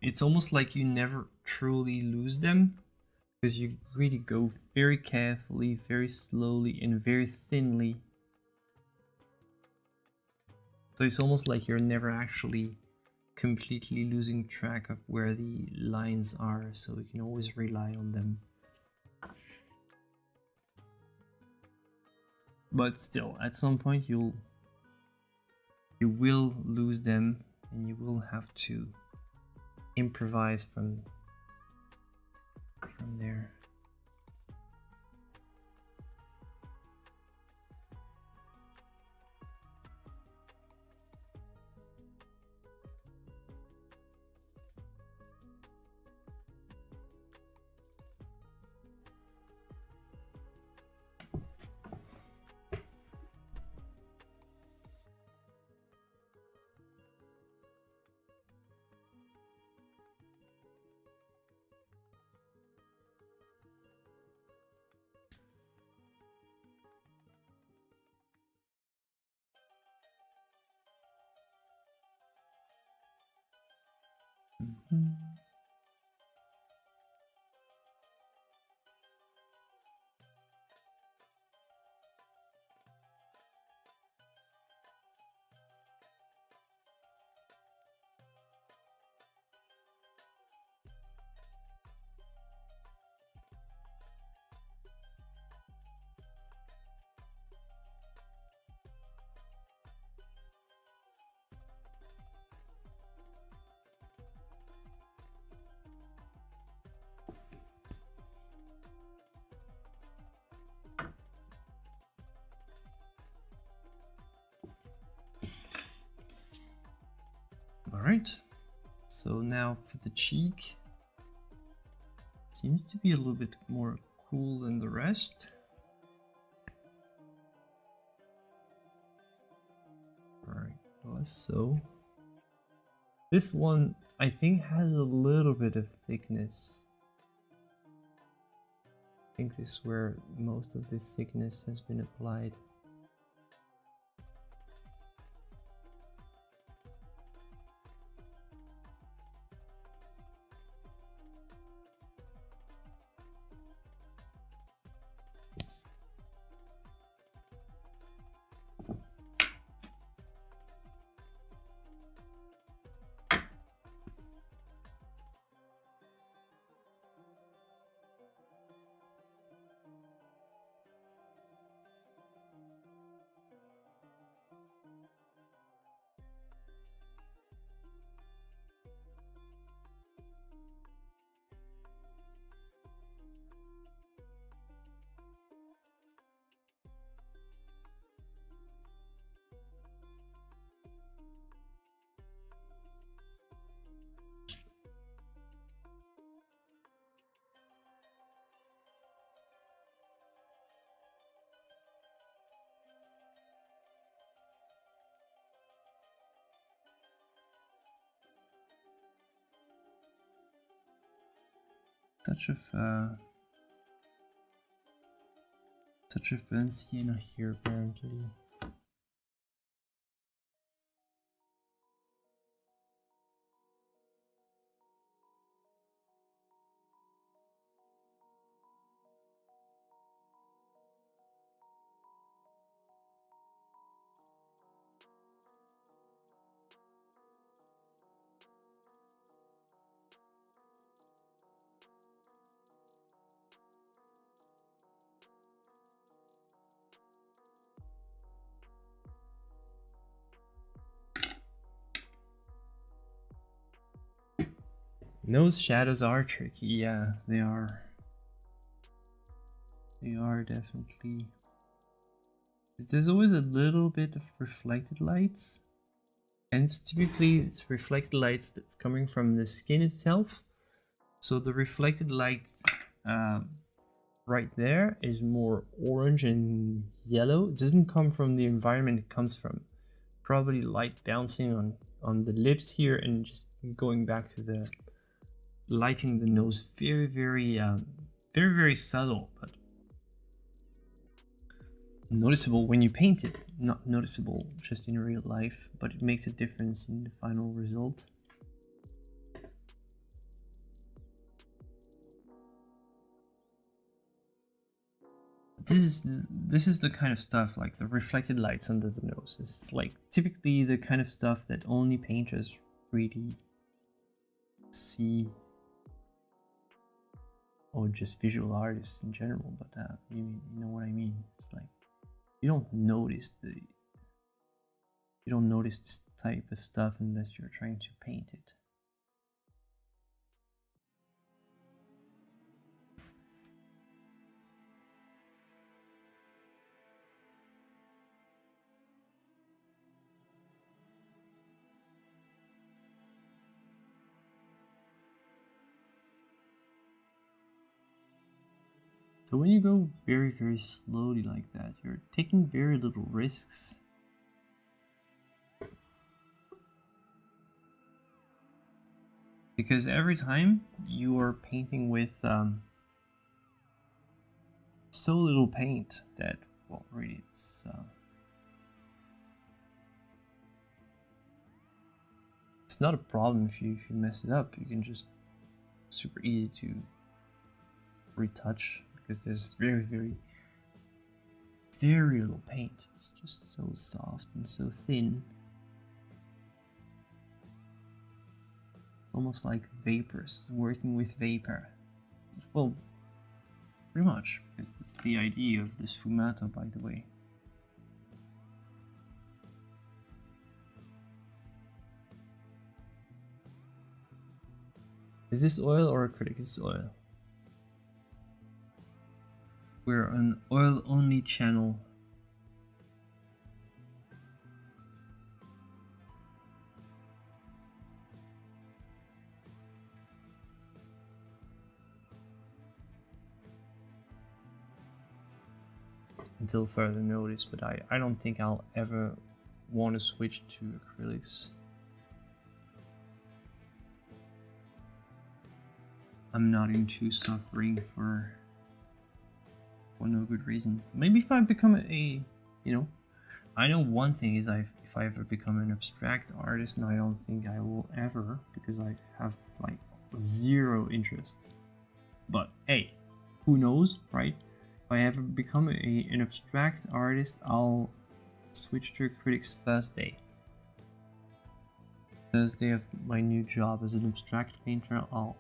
it's almost like you never truly lose them, because you really go very carefully, very slowly, and very thinly. So it's almost like you're never actually completely losing track of where the lines are, so you can always rely on them. But still, at some point you will lose them, and you will have to improvise from there. Alright, so now for the cheek. Seems to be a little bit more cool than the rest. Alright, less so. This one, I think, has a little bit of thickness. I think this is where most of the thickness has been applied. Touch of burnt sienna here, apparently. Nose shadows are tricky, yeah, they are. They are definitely. There's always a little bit of reflected lights, and it's reflected lights that's coming from the skin itself. So the reflected light right there is more orange and yellow. It doesn't come from the environment, it comes from probably light bouncing on the lips here and just going back to the lighting the nose. Very subtle, but noticeable when you paint it. Not noticeable just in real life, but it makes a difference in the final result. This is the kind of stuff, like the reflected lights under the nose. It's like typically the kind of stuff that only painters really see, or just visual artists in general. But you know what I mean. It's like you don't notice this type of stuff unless you're trying to paint it. So when you go very slowly like that, you're taking very little risks. Because every time you are painting with so little paint that, well, really it's not a problem if you mess it up. You can just super easy to retouch because there's very little paint. It's just so soft and so thin. Almost like vapors, working with vapor. Well, pretty much, because that's the idea of this fumato, by the way. Is this oil or acrylic? It's oil. We're an oil-only channel. Until further notice, but I don't think I'll ever want to switch to acrylics. I'm not into suffering for no good reason. Maybe if I become a, you know, I know one thing is if I ever become an abstract artist, and I don't think I will ever, because I have like zero interest. But hey, who knows, right? If I ever become an abstract artist, I'll switch to acrylics first day. First day of my new job as an abstract painter, I'll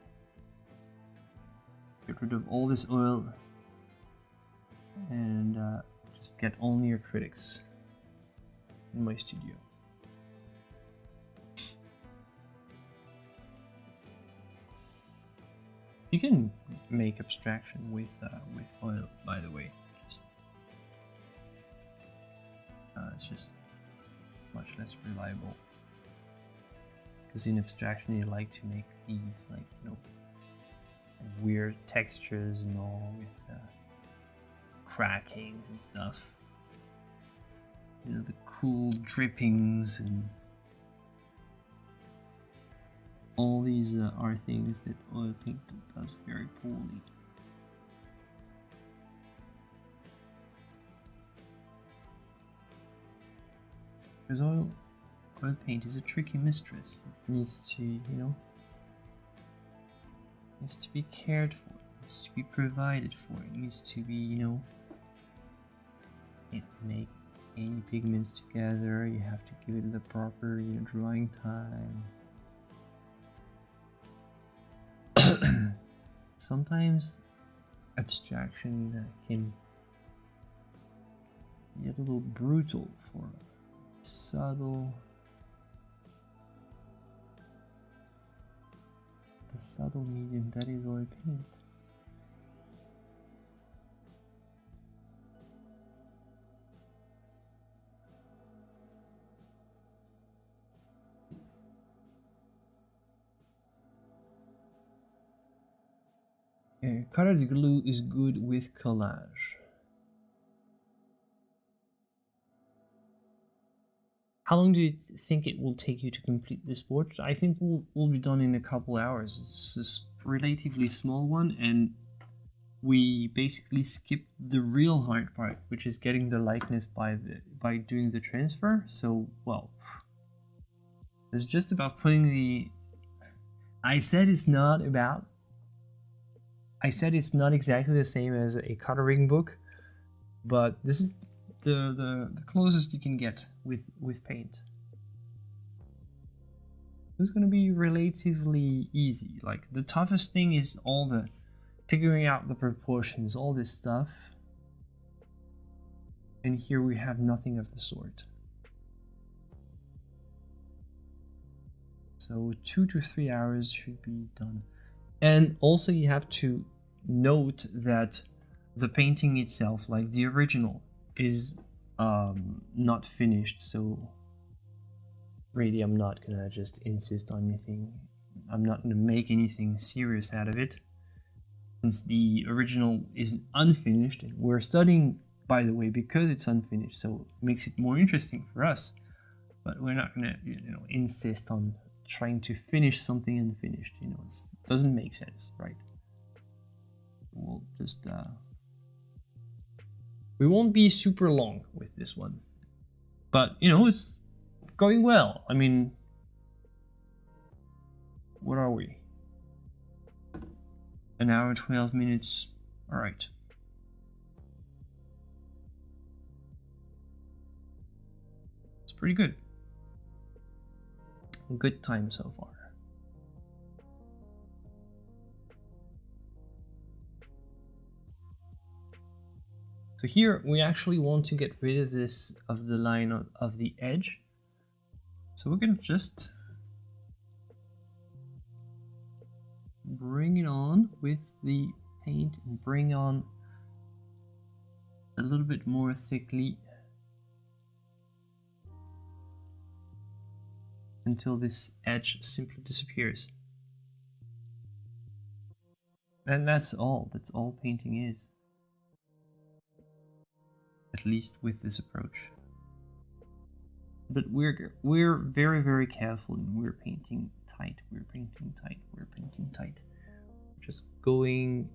get rid of all this oil and just get only acrylics in my studio. You can make abstraction with oil, by the way. It's just much less reliable. Because in abstraction, you like to make these, like, you know, weird textures and all with crackings and stuff. You know, the cool drippings and all these are things that oil paint does very poorly. Because oil paint is a tricky mistress. It needs to, you know, needs to be cared for. It needs to be provided for. It needs to be, you know, can't make any pigments together. You have to give it the proper, you know, drying time. Sometimes abstraction can be a little brutal for the subtle medium that is oil paint. Colored glue is good with collage. How long do you think it will take you to complete this portrait? I think we'll be done in a couple hours. It's a relatively small one, and we basically skipped the real hard part, which is getting the likeness by doing the transfer. So, well, it's just about putting the... I said it's not exactly the same as a coloring book, but this is the closest you can get with paint. It's gonna be relatively easy. Like, the toughest thing is all the figuring out the proportions, all this stuff. And here we have nothing of the sort. So 2 to 3 hours should be done. And also you have to note that the painting itself, like the original, is not finished. So really, I'm not gonna just insist on anything. I'm not gonna make anything serious out of it, since the original is unfinished. And we're studying, by the way, because it's unfinished, so it makes it more interesting for us. But we're not gonna, insist on trying to finish something unfinished. It doesn't make sense, right? We'll just we won't be super long with this one, but it's going well. I mean, what are we? An hour and 12 minutes. All right. It's pretty good. Good time so far. So here we actually want to get rid of the line of the edge. So we're gonna just bring it on with the paint and bring on a little bit more thickly until this edge simply disappears. And that's all painting is. At least with this approach. But we're very, very careful, and we're painting tight, we're painting tight, we're painting tight. Just going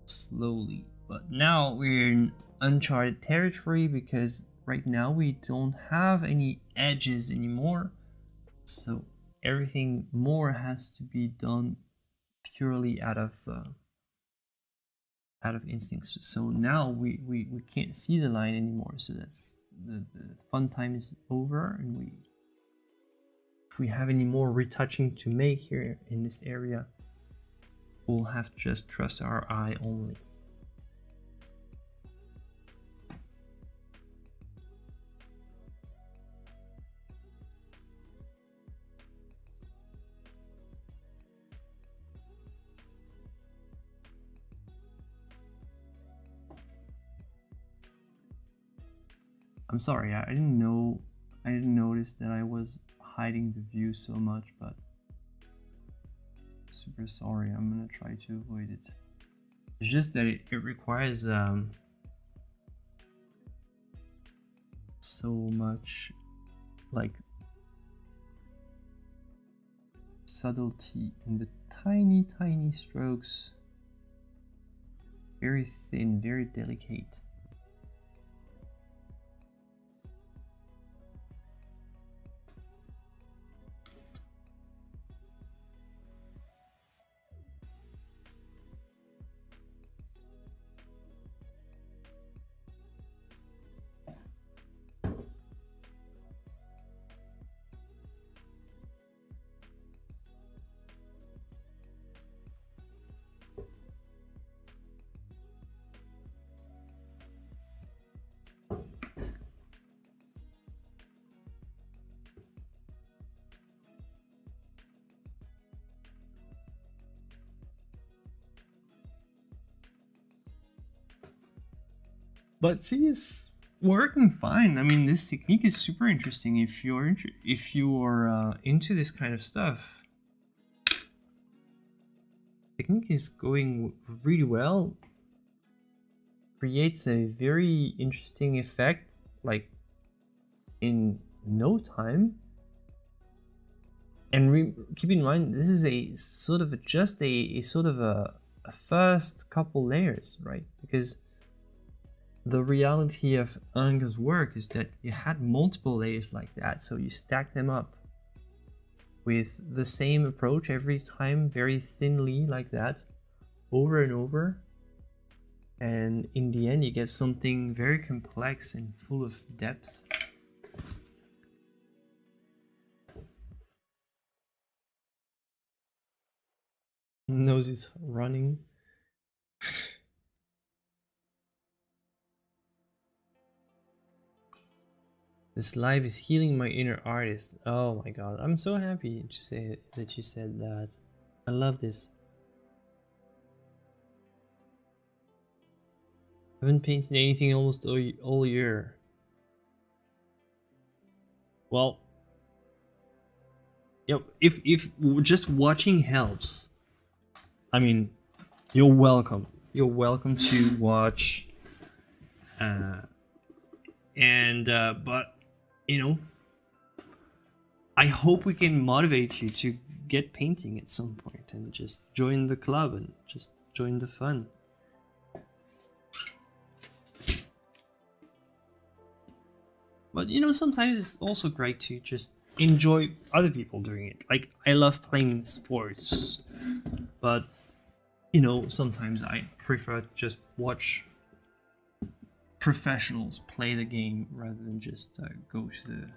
slowly. But now we're in uncharted territory, because right now we don't have any edges anymore. So everything more has to be done purely out of instincts. So now we can't see the line anymore. So that's the fun time is over, and if we have any more retouching to make here in this area, we'll have to just trust our eye only. I'm sorry, I didn't notice that I was hiding the view so much, but super sorry. I'm gonna try to avoid it. It's just that it requires so much like subtlety in the tiny strokes. Very thin, very delicate. But see, it's working fine. I mean, this technique is super interesting if you're into this kind of stuff. Technique is going really well. Creates a very interesting effect, like in no time. And keep in mind, this is a sort of just a sort of a first couple layers, right? Because the reality of Ang's work is that you had multiple layers like that, so you stack them up with the same approach every time, very thinly like that, over and over. And in the end, you get something very complex and full of depth. Nose is running. This live is healing my inner artist. Oh my god, I'm so happy to say that you said that. I love this. I haven't painted anything almost all year. Well, yep. If just watching helps, I mean, you're welcome. You're welcome to watch. But you know, I hope we can motivate you to get painting at some point and just join the club and just join the fun. But you know, sometimes it's also great to just enjoy other people doing it. Like, I love playing sports, but you know, sometimes I prefer to just watch professionals play the game rather than just go to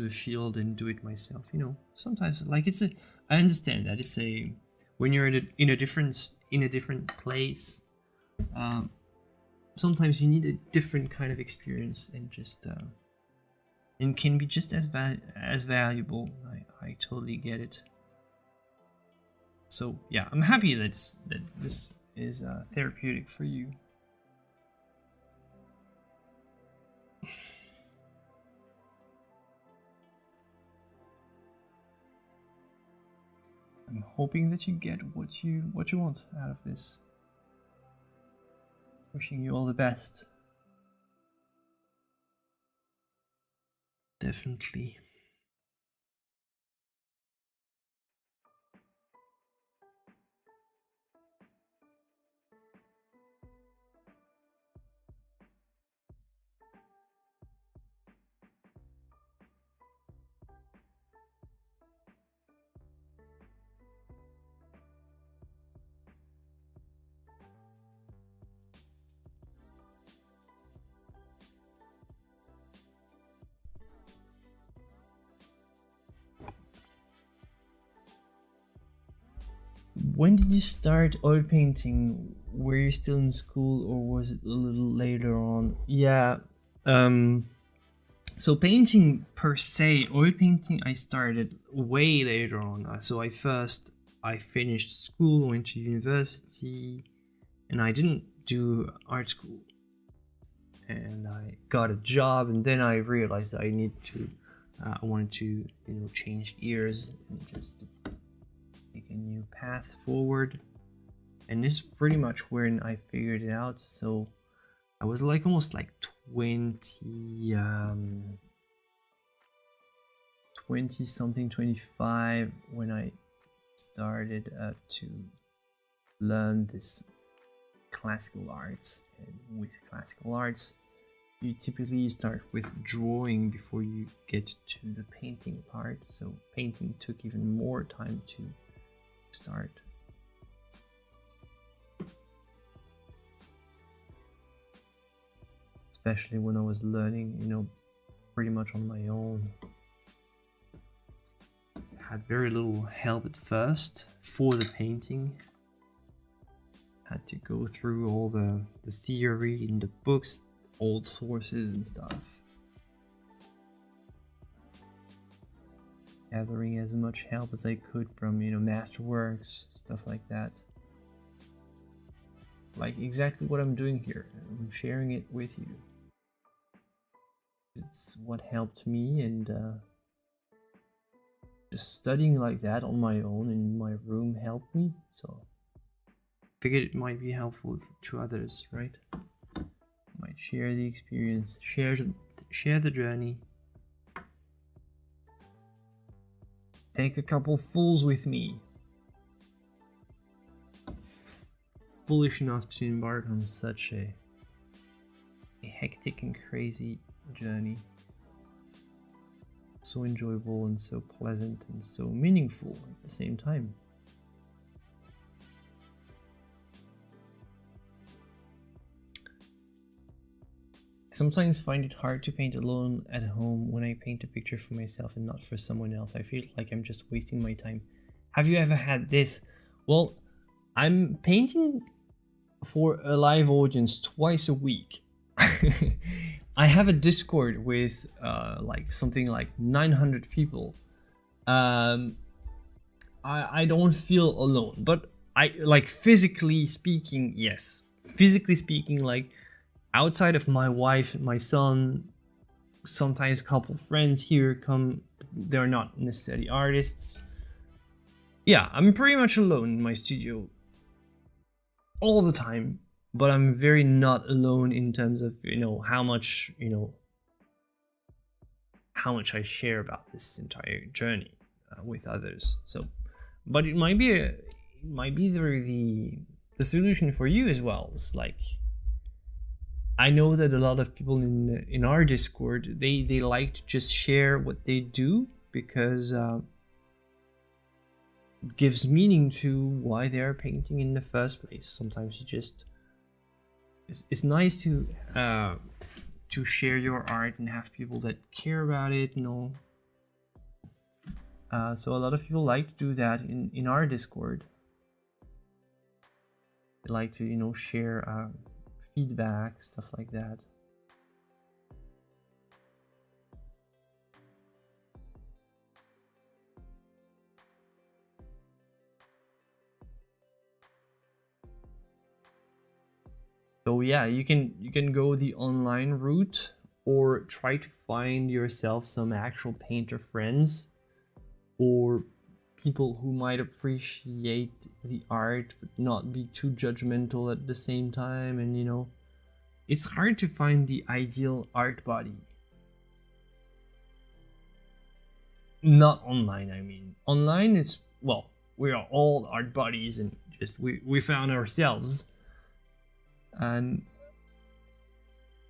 the field and do it myself. You know, sometimes like I understand that it's a when you're in a different place. Sometimes you need a different kind of experience and just and can be just as valuable. I totally get it. So yeah, I'm happy that this is therapeutic for you. I'm hoping that you get what you want out of this. Wishing you all the best. Definitely. When did you start oil painting? Were you still in school or was it a little later on? Yeah. So painting per se, oil painting, I started way later on. So I finished school, went to university, and I didn't do art school. And I got a job, and then I realized that I wanted to, change gears and just take a new path forward. And this is pretty much when I figured it out. So I was like almost like 20 something, 25 when I started to learn this classical arts. And with classical arts, you typically start with drawing before you get to the painting part. So painting took even more time to start. Especially when I was learning, pretty much on my own. I had very little help at first for the painting. Had to go through all the theory in the books, old sources and stuff. Gathering as much help as I could from, masterworks, stuff like that. like exactly what I'm doing here. I'm sharing it with you. It's what helped me, and just studying like that on my own in my room helped me. So I figured it might be helpful to others, right? Might share the experience, share the journey. Take a couple fools with me. Foolish enough to embark on such a hectic and crazy journey. So enjoyable and so pleasant and so meaningful at the same time. I sometimes find it hard to paint alone at home when I paint a picture for myself and not for someone else. I feel like I'm just wasting my time. Have you ever had this? Well, I'm painting for a live audience twice a week. I have a Discord with like something like 900 people. I don't feel alone, but I like physically speaking, yes. Physically speaking, like outside of my wife, my son, sometimes a couple friends here come. They're not necessarily artists. Yeah, I'm pretty much alone in my studio all the time, but I'm very not alone in terms of, how much, how much I share about this entire journey with others. So, but it might be the solution for you as well. It's like, I know that a lot of people in our Discord, they like to just share what they do because it gives meaning to why they're painting in the first place. Sometimes you just, it's nice to share your art and have people that care about it, so a lot of people like to do that in our Discord. They like to, share feedback, stuff like that. So yeah, you can go the online route or try to find yourself some actual painter friends or people who might appreciate the art but not be too judgmental at the same time. And it's hard to find the ideal art body. Not online, I mean. Online it's, well, we are all art bodies and just we found ourselves.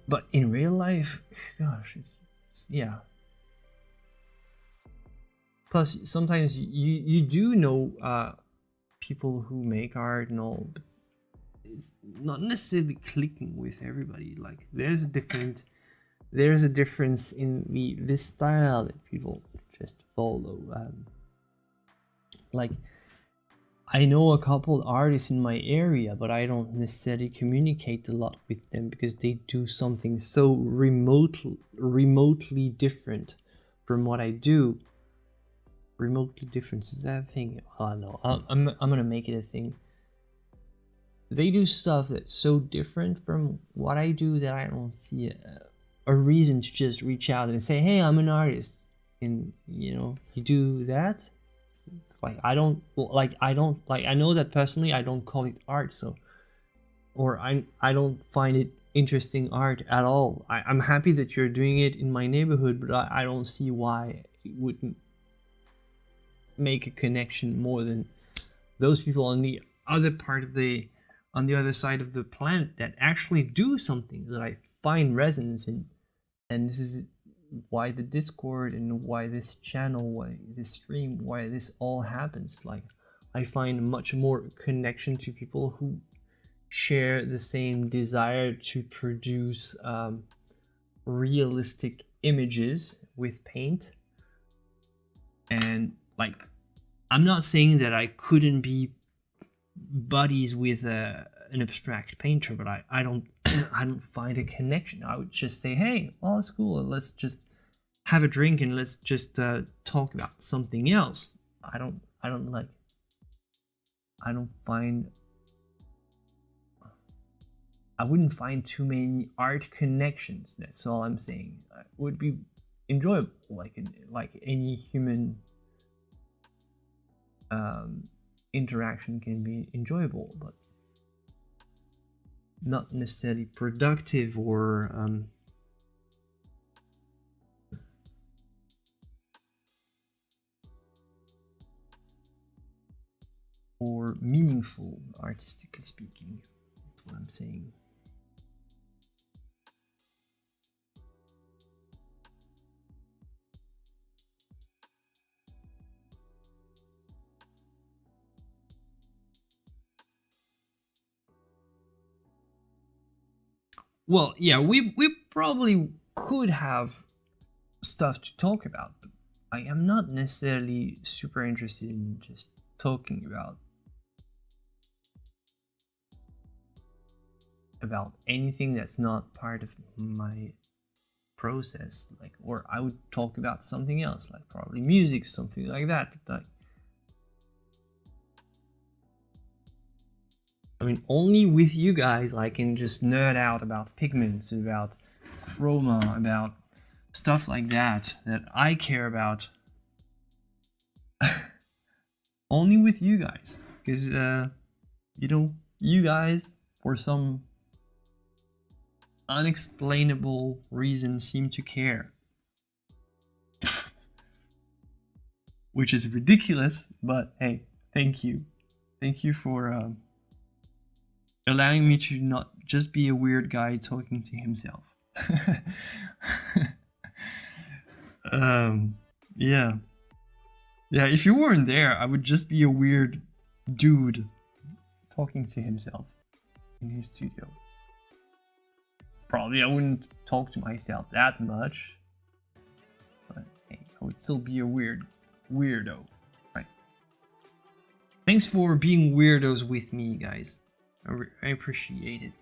But in real life, gosh, it's yeah. Plus, sometimes you do know people who make art and all, but it's not necessarily clicking with everybody. Like there's a difference in the style that people just follow. Like I know a couple artists in my area, but I don't necessarily communicate a lot with them because they do something so remotely different from what I do. Remotely different, is that a thing? Oh no, I'm gonna make it a thing. They do stuff that's so different from what I do that I don't see a reason to just reach out and say, hey, I'm an artist, and you do that. It's like I know that personally I don't call it art, so, or I don't find it interesting art at all. I'm happy that you're doing it in my neighborhood, but I don't see why it wouldn't make a connection more than those people on the other side of the planet that actually do something that I find resonance in. And this is why the Discord and why this channel, why this stream, why this all happens. Like I find much more connection to people who share the same desire to produce realistic images with paint. And like, I'm not saying that I couldn't be buddies with an abstract painter, but I don't I don't find a connection. I would just say, hey, well, it's cool, let's just have a drink and let's just talk about something else. I don't find I wouldn't find too many art connections. That's all I'm saying. It would be enjoyable, like any human interaction can be enjoyable, but not necessarily productive or meaningful, artistically speaking. That's what I'm saying. Well, yeah, we probably could have stuff to talk about, but I am not necessarily super interested in just talking about anything that's not part of my process, like, or I would talk about something else, like probably music, something like that. But like, I mean, only with you guys I can just nerd out about pigments, about chroma, about stuff like that I care about. Only with you guys, because you know, you guys, for some unexplainable reason, seem to care. Which is ridiculous, but hey, thank you. Thank you for allowing me to not just be a weird guy talking to himself. Yeah. Yeah, if you weren't there, I would just be a weird dude talking to himself in his studio. Probably I wouldn't talk to myself that much, but hey, I would still be a weirdo, right? Thanks for being weirdos with me, guys. I appreciate it.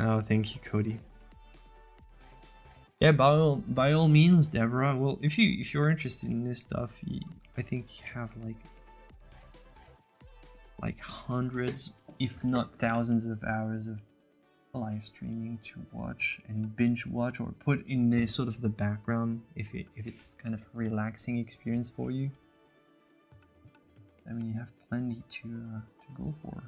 Oh, thank you, Cody. Yeah, by all means, Deborah. Well, if you're interested in this stuff, I think you have like hundreds, if not thousands, of hours of live streaming to watch and binge watch, or put in the sort of the background if it's kind of a relaxing experience for you. I mean, you have plenty to go for.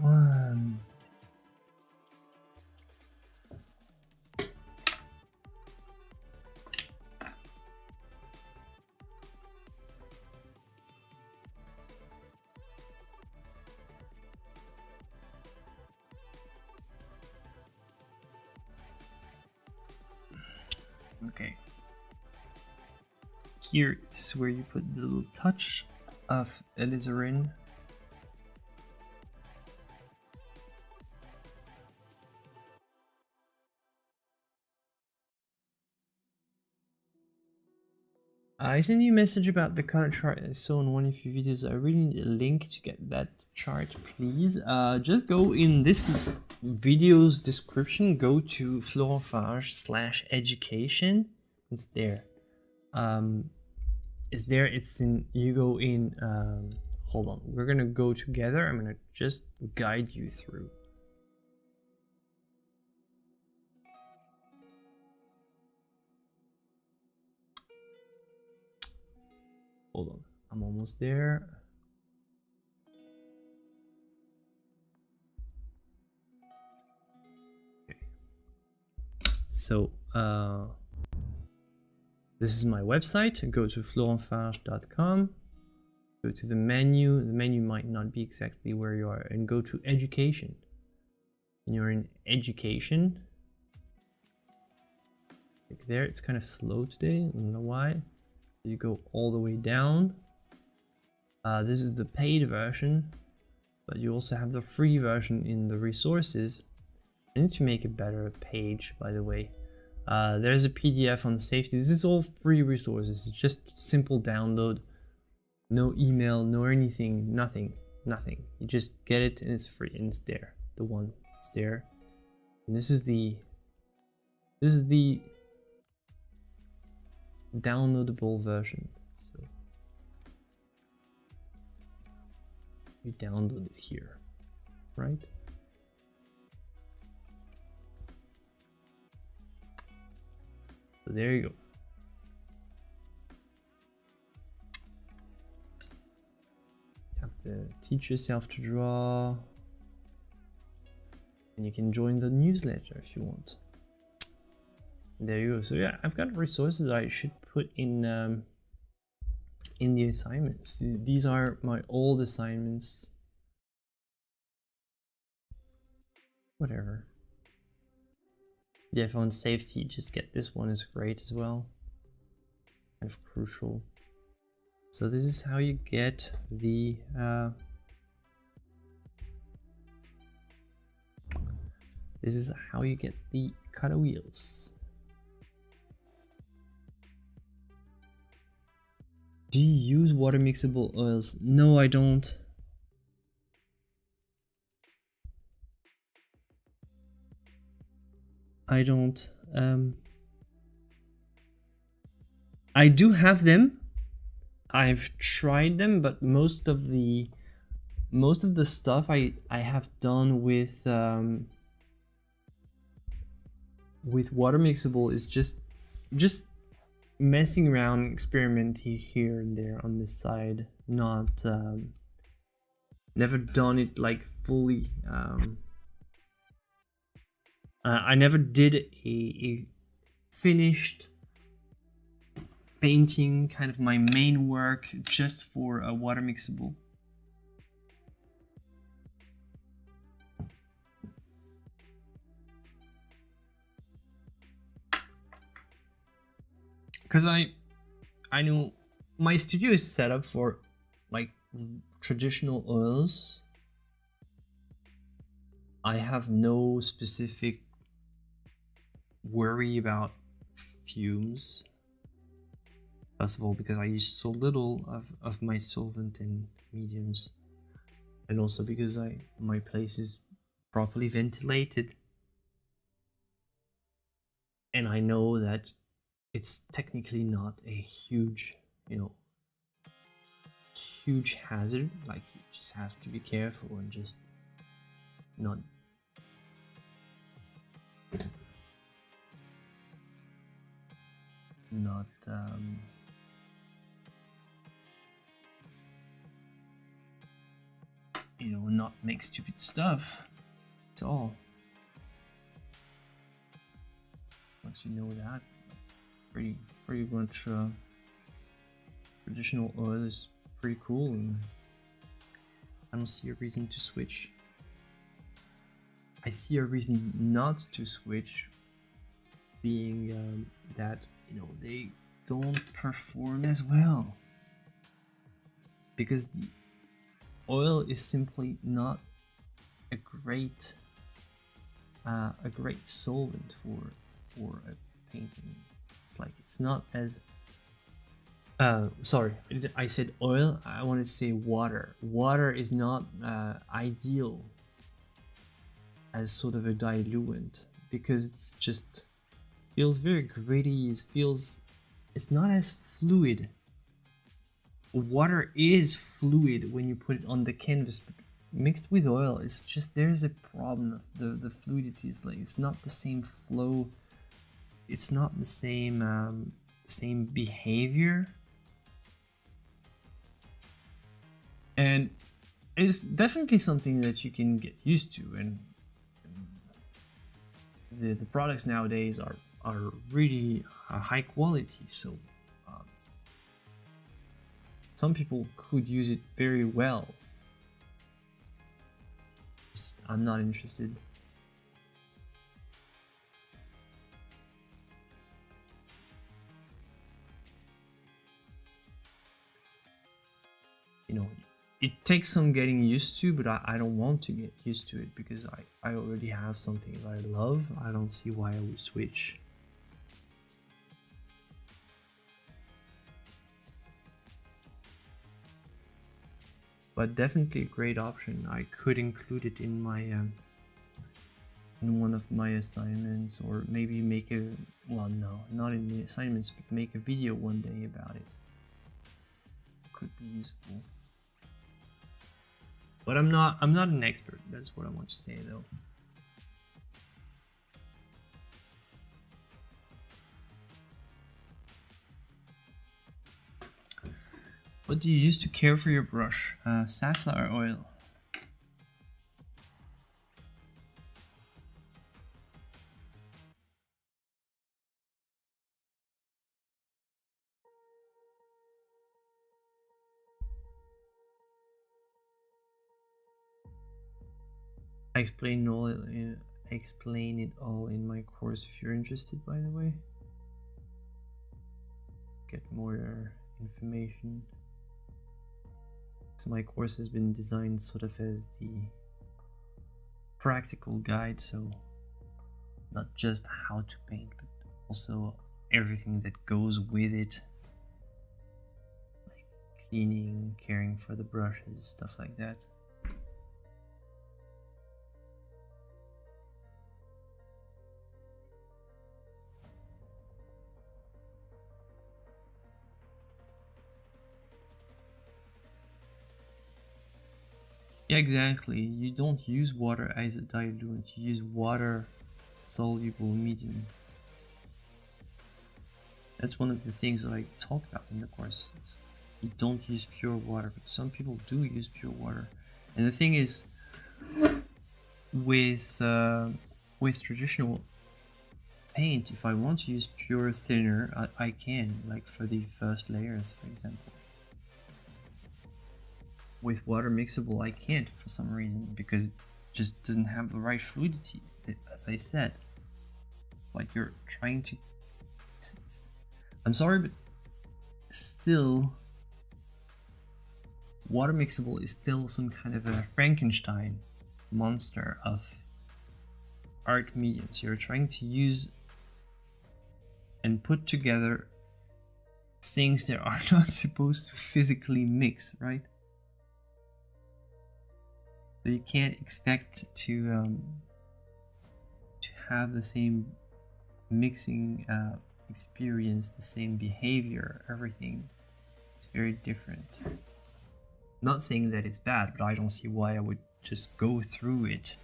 One. Okay. Here is where you put the little touch of alizarin. I sent you a message about the color chart I saw in one of your videos. I really need a link to get that chart, please. Just go in this video's description, go to florentfage/education. It's there. It's there. It's in. You go in. Hold on. We're gonna go together. I'm gonna just guide you through. Hold on. I'm almost there. Okay. So this is my website. Go to florentfage.com. Go to the menu. The menu might not be exactly where you are, and go to education. And you're in education. Like there, it's kind of slow today. I don't know why. You go all the way down. This is the paid version, but you also have the free version in the resources. I need to make a better page, by the way. There's a PDF on safety. This is all free resources. It's just simple download. No email, no anything, nothing. You just get it and it's free and it's there. The one that's there. And this is the downloadable version. So you download it here, right? So there you go. You have to teach yourself to draw, and you can join the newsletter if you want. There you go. So yeah, I've got resources I should put in the assignments. These are my old assignments. Whatever. Yeah, if I want safety, just get this one is great as well. Kind of crucial. So this is how you get the cutter wheels. Do you use water mixable oils? No, I don't. I don't. I do have them. I've tried them, but most of the stuff I have done with water mixable is just messing around, experimenting here and there on this side. Not never done it like fully. I never did a finished painting, kind of my main work, just for a water mixable. Because I know my studio is set up for like traditional oils. I have no specific worry about fumes. First of all, because I use so little of my solvent and mediums, and also because my place is properly ventilated, and I know that it's technically not a huge, huge hazard. Like, you just have to be careful and just not not make stupid stuff at all. Once you know that, pretty much traditional oil is pretty cool, and I don't see a reason to switch. I see a reason not to switch, being that they don't perform as well, because the oil is simply not a great solvent for a painting. It's like, it's not as sorry, I said oil, I want to say water. Water is not ideal as sort of a diluent, because it's just feels very gritty. It's not as fluid. Water is fluid when you put it on the canvas, but mixed with oil, it's just, there's a problem. The fluidity is like, it's not the same flow, it's not the same behavior, and it's definitely something that you can get used to. And the products nowadays are really high quality, so some people could use it very well. It's just, I'm not interested. it takes some getting used to, but I don't want to get used to it because I already have something that I love. I don't see why I would switch. But definitely a great option. I could include it in my in one of my assignments, or maybe make a, well, no, not in the assignments, but make a video one day about it. Could be useful. But I'm not an expert. That's what I want to say though. What do you use to care for your brush? Safflower oil. I explain it all in my course if you're interested, by the way. Get more information. So my course has been designed sort of as the practical guide, so not just how to paint, but also everything that goes with it, like cleaning, caring for the brushes, stuff like that. Yeah, exactly. You don't use water as a diluent, you use water soluble medium. That's one of the things that I talk about in the course. You don't use pure water, but some people do use pure water. And the thing is, with traditional paint, if I want to use pure thinner, I can, like for the first layers, for example. With water mixable, I can't for some reason, because it just doesn't have the right fluidity, as I said. Like you're trying to... I'm sorry, but still, water mixable is still some kind of a Frankenstein monster of art mediums. You're trying to use and put together things that are not supposed to physically mix, right? So you can't expect to have the same mixing experience, the same behavior, everything. It's very different. Not saying that it's bad, but I don't see why I would just go through it.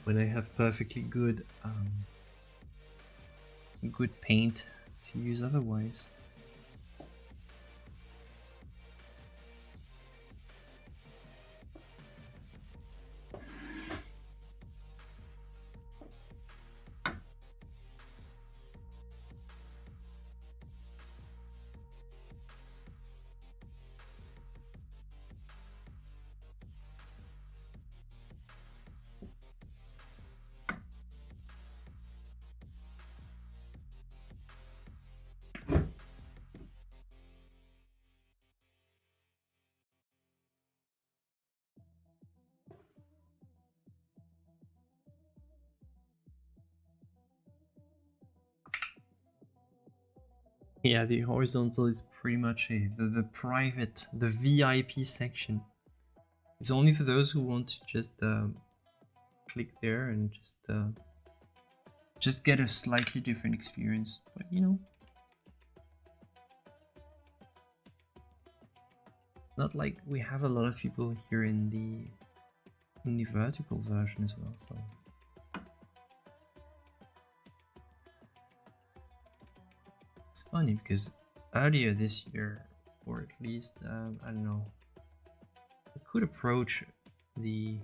When I have perfectly good good paint to use otherwise. Yeah, the horizontal is pretty much the private, the VIP section. It's only for those who want to just click there and just get a slightly different experience. But you know, not like we have a lot of people here in the vertical version as well. So it's funny because earlier this year, or at least I don't know, I could approach the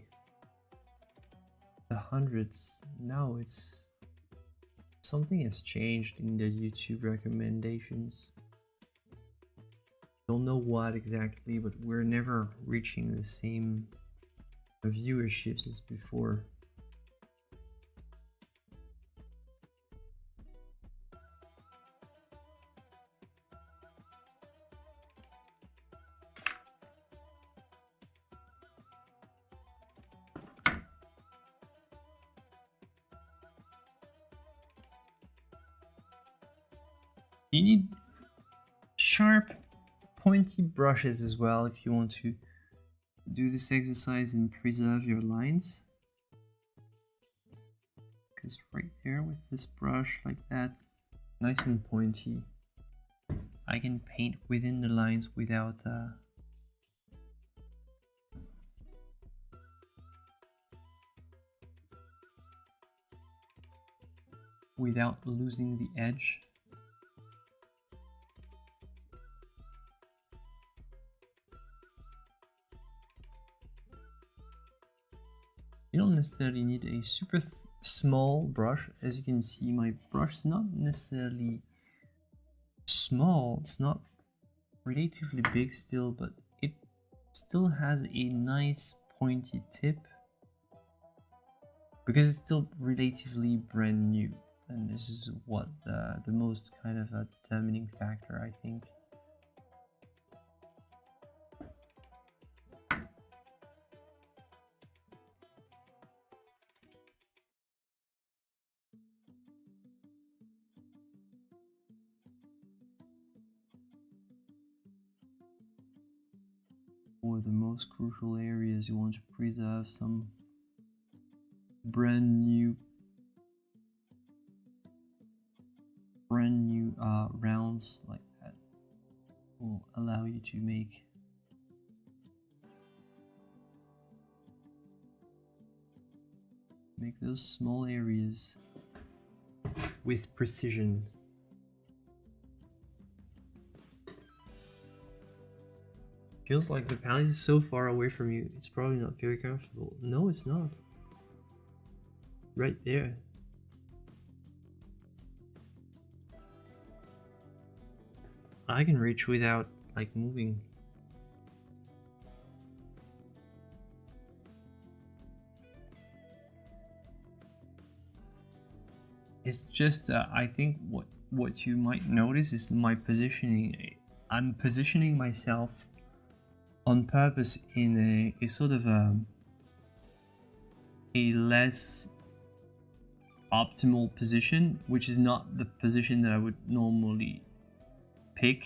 hundreds. Now it's something has changed in the YouTube recommendations. Don't know what exactly, but we're never reaching the same viewerships as before. You need sharp, pointy brushes as well if you want to do this exercise and preserve your lines. Because right there with this brush like that, nice and pointy, I can paint within the lines without losing the edge. You don't necessarily need a super small brush. As you can see, my brush is not necessarily small, it's not relatively big still, but it still has a nice pointy tip because it's still relatively brand new, and this is what the most kind of a determining factor, I think. For the most crucial areas, you want to preserve some brand new rounds like that. Will allow you to make those small areas with precision. Feels like the palette is so far away from you, it's probably not very comfortable. No, it's not. Right there. I can reach without like moving. It's just I think what you might notice is my positioning. I'm positioning myself on purpose in a sort of a less optimal position, which is not the position that I would normally pick,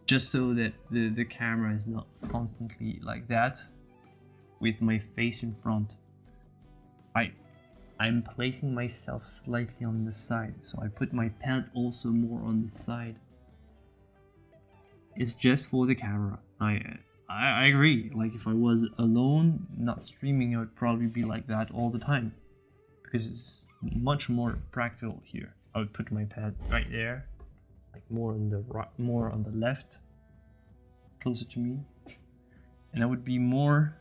just so that the camera is not constantly like that with my face in front. I'm placing myself slightly on the side, so I put my palette also more on the side. It's just for the camera. I agree. Like if I was alone, not streaming, I would probably be like that all the time, because it's much more practical here. I would put my pad right there, like more on the right, more on the left, closer to me, and I would be more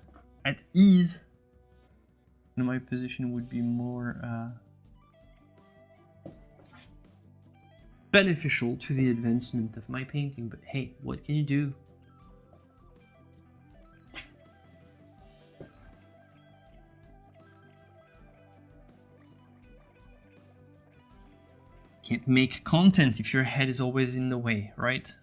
at ease. And my position would be more beneficial to the advancement of my painting. But hey, what can you do? Can't make content if your head is always in the way, right?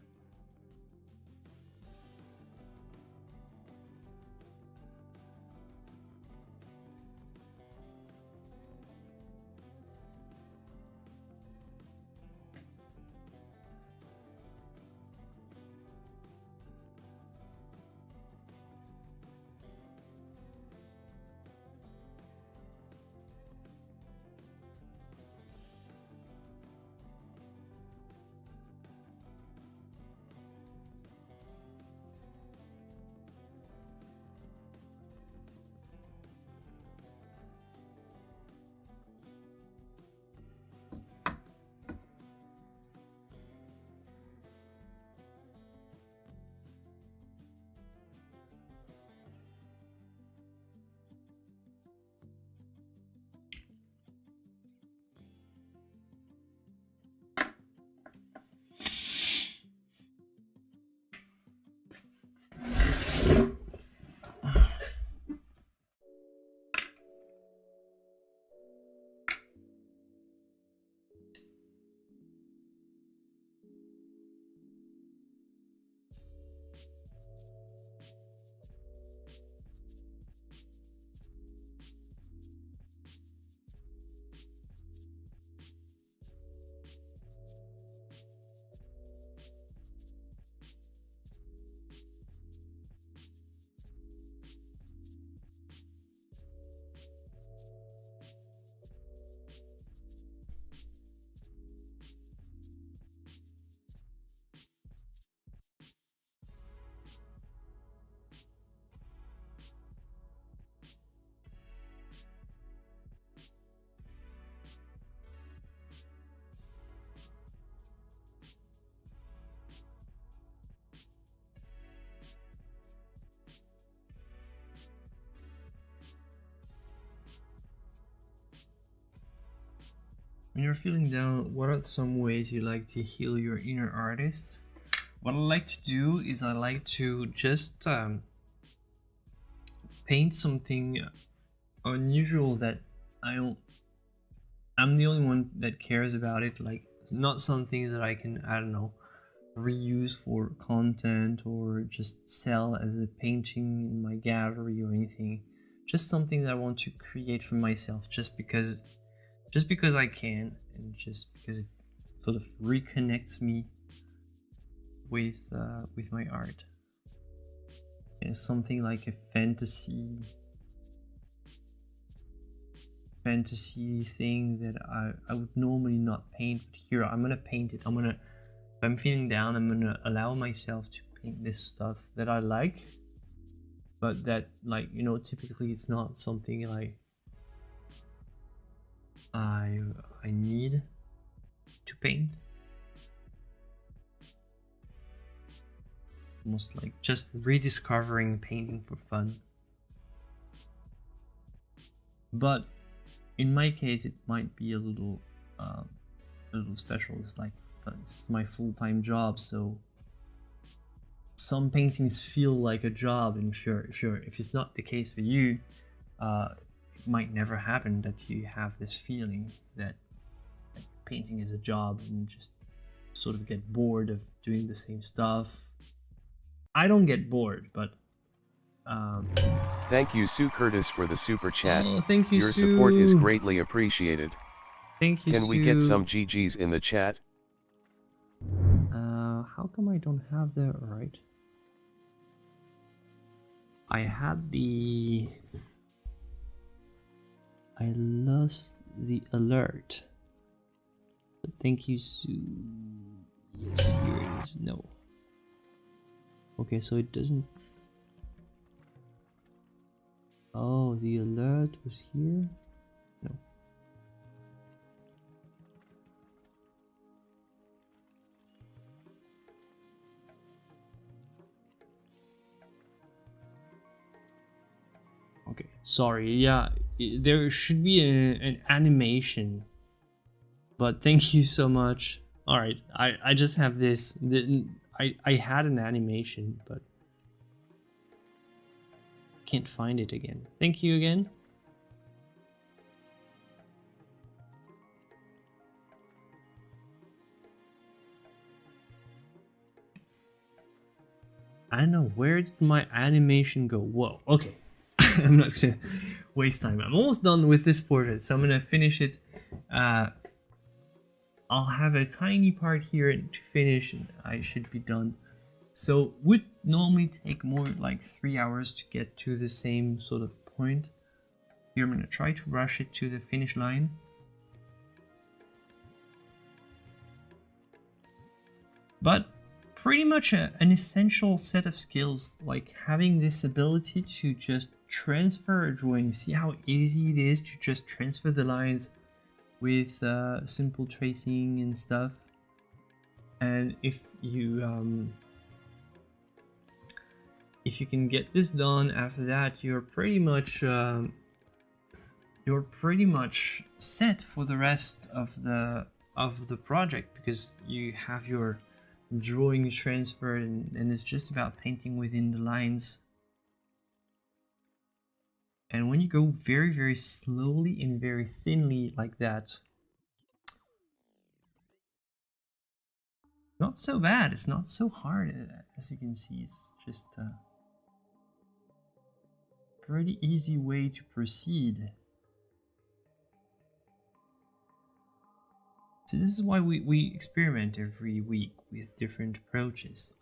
when you're feeling down, what are some ways you like to heal your inner artist? What I like to do is I like to just paint something unusual that I'm the only one that cares about it, like not something that I can, I don't know, reuse for content or just sell as a painting in my gallery or anything. Just something that I want to create for myself just because I can, and just because it sort of reconnects me with my art. And something like a fantasy thing that I would normally not paint, but here I'm gonna paint it. If I'm feeling down, I'm gonna allow myself to paint this stuff that I like, but that, like, you know, typically it's not something like I need to paint. Almost like just rediscovering painting for fun. But in my case, it might be a little special. It's like, it's my full-time job, so some paintings feel like a job, and if it's not the case for you, it might never happen that you have this feeling that painting is a job and you just sort of get bored of doing the same stuff. I don't get bored, but thank you, Sue Curtis, for the super chat. Oh, thank you, Your Sue. support is greatly appreciated. Thank you, Can Sue. we get some GGs in the chat? How come I don't have that right? I lost the alert. But thank you, Sue. Yes, here it is. No. Okay, so it doesn't. Oh, the alert was here? No. Okay, sorry. Yeah, there should be an animation. But thank you so much. Alright, I just have this. I had an animation, but can't find it again. Thank you again. I don't know, where did my animation go? Whoa, okay. I'm not gonna waste time. I'm almost done with this portrait, so I'm gonna finish it. I'll have a tiny part here to finish and I should be done. So would normally take more like 3 hours to get to the same sort of point. Here I'm gonna try to rush it to the finish line. But pretty much an essential set of skills, like having this ability to just transfer a drawing. See how easy it is to just transfer the lines with simple tracing and stuff. And if you can get this done, after that you're pretty much set for the rest of the project, because you have your drawings transferred and it's just about painting within the lines. And when you go very, very slowly and very thinly like that, not so bad. It's not so hard, as you can see. It's just a pretty easy way to proceed. So this is why we experiment every week with different approaches.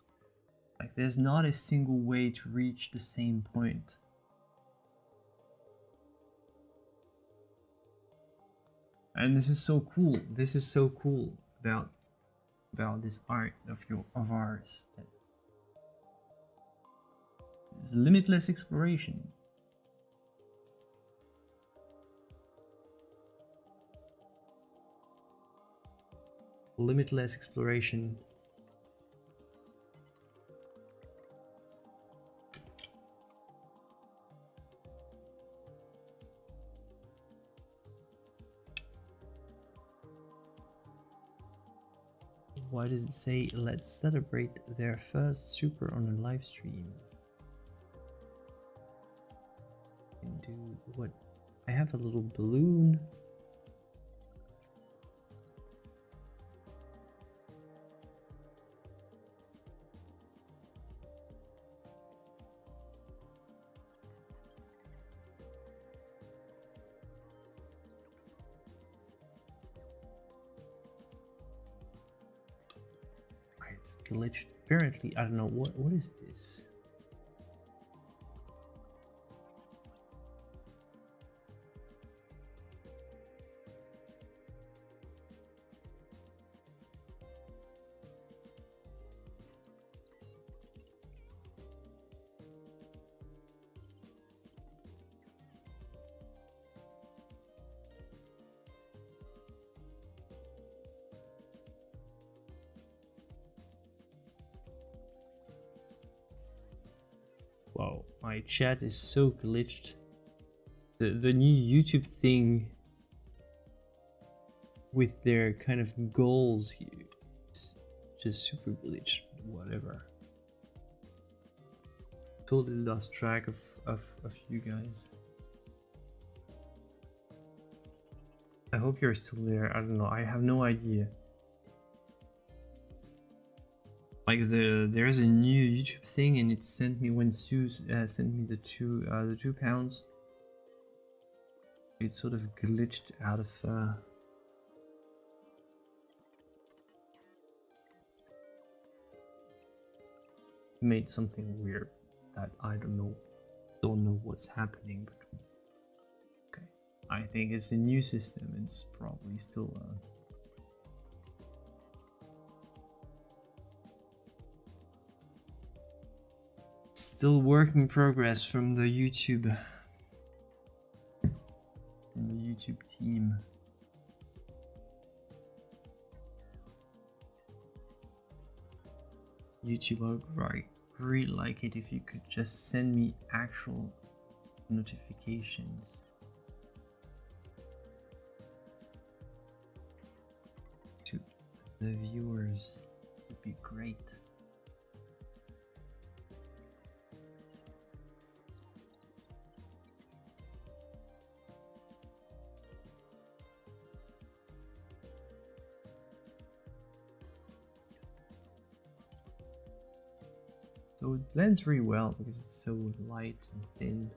Like, there's not a single way to reach the same point. And this is so cool. This is so cool about this art of ours. It's limitless exploration. Limitless exploration. Why does it say let's celebrate their first super on a live stream? And do what? I have a little balloon. It's glitched. Apparently, I don't know what is this? Wow, my chat is so glitched. The new YouTube thing with their kind of goals here is just super glitched. Whatever. Totally lost track of you guys. I hope you're still there. I don't know. I have no idea. Like there's a new YouTube thing, and it sent me when Sue sent me the £2. It sort of glitched out of made something weird that I don't know what's happening, but okay. I think it's a new system. It's probably still still work in progress from the YouTube team. YouTube, I would really like it if you could just send me actual notifications to the viewers. It would be great. So it blends really well because it's so light and thin.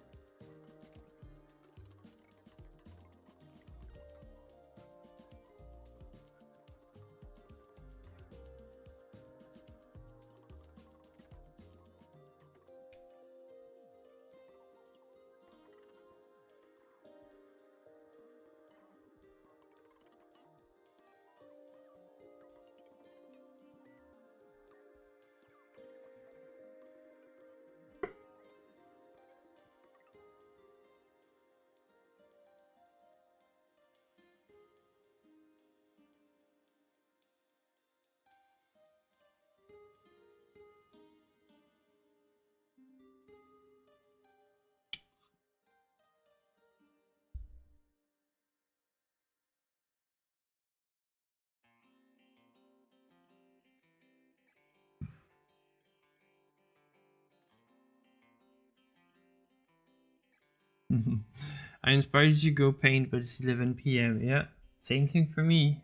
I inspired you to go paint, but it's 11 p.m. Yeah, same thing for me.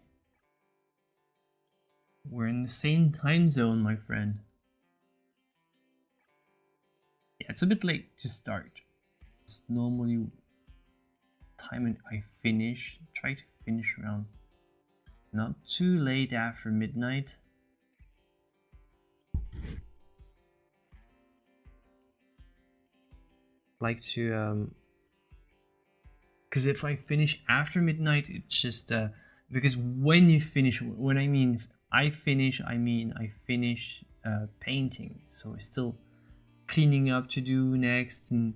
We're in the same time zone, my friend. Yeah, it's a bit late to start. It's normally time when I finish. Try to finish around not too late after midnight. Like to because if I finish after midnight, it's just because when you finish, when I mean I finish, I mean I finish painting, so it's still cleaning up to do next, and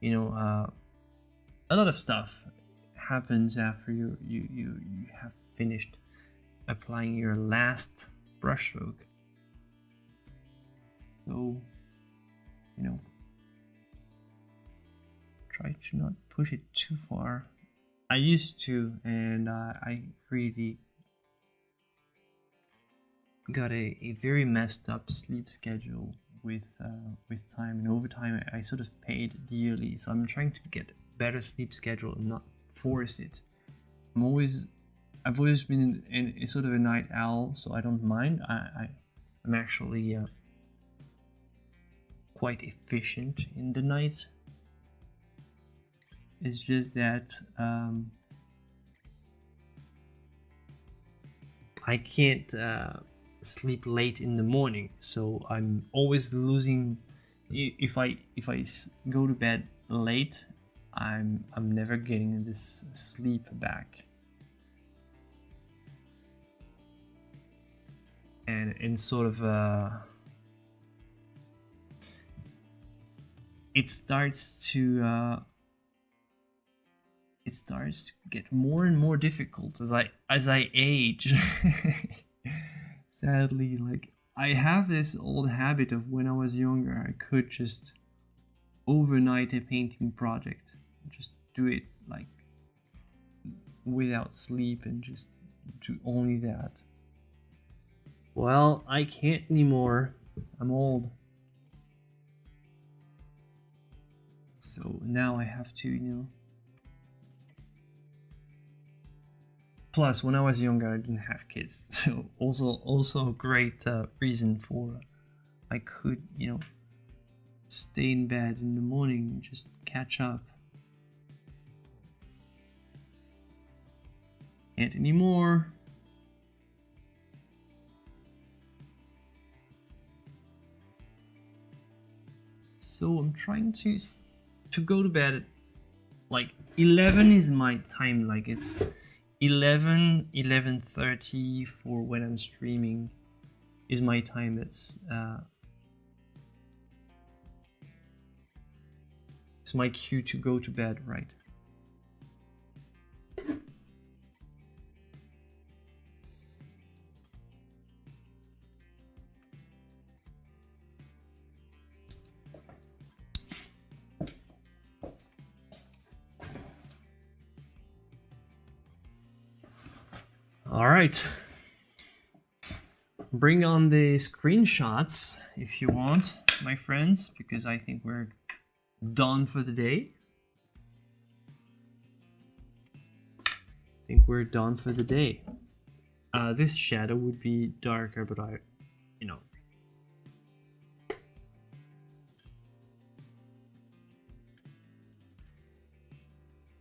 you know a lot of stuff happens after you have finished applying your last brushstroke. So you know, try to not push it too far. I used to, and I really got a very messed up sleep schedule with time and overtime. I sort of paid dearly, so I'm trying to get a better sleep schedule and not force it. I've always been in sort of a night owl, so I don't mind. I'm actually quite efficient in the night. It's just that I can't sleep late in the morning, so I'm always losing. If I go to bed late, I'm never getting this sleep back. And in sort of it starts to get more and more difficult as I age. Sadly, like I have this old habit of when I was younger, I could just overnight a painting project, just do it like without sleep and just do only that. Well, I can't anymore. I'm old. So now I have to, you know. Plus, when I was younger, I didn't have kids, so also a great reason for I could, you know, stay in bed in the morning and just catch up. Can't anymore. So I'm trying to go to bed at like 11 is my time, like it's 11:30 for when I'm streaming is my time. That's it's my cue to go to bed, right? All right. Bring on the screenshots if you want, my friends, because I think we're done for the day. This shadow would be darker, but you know.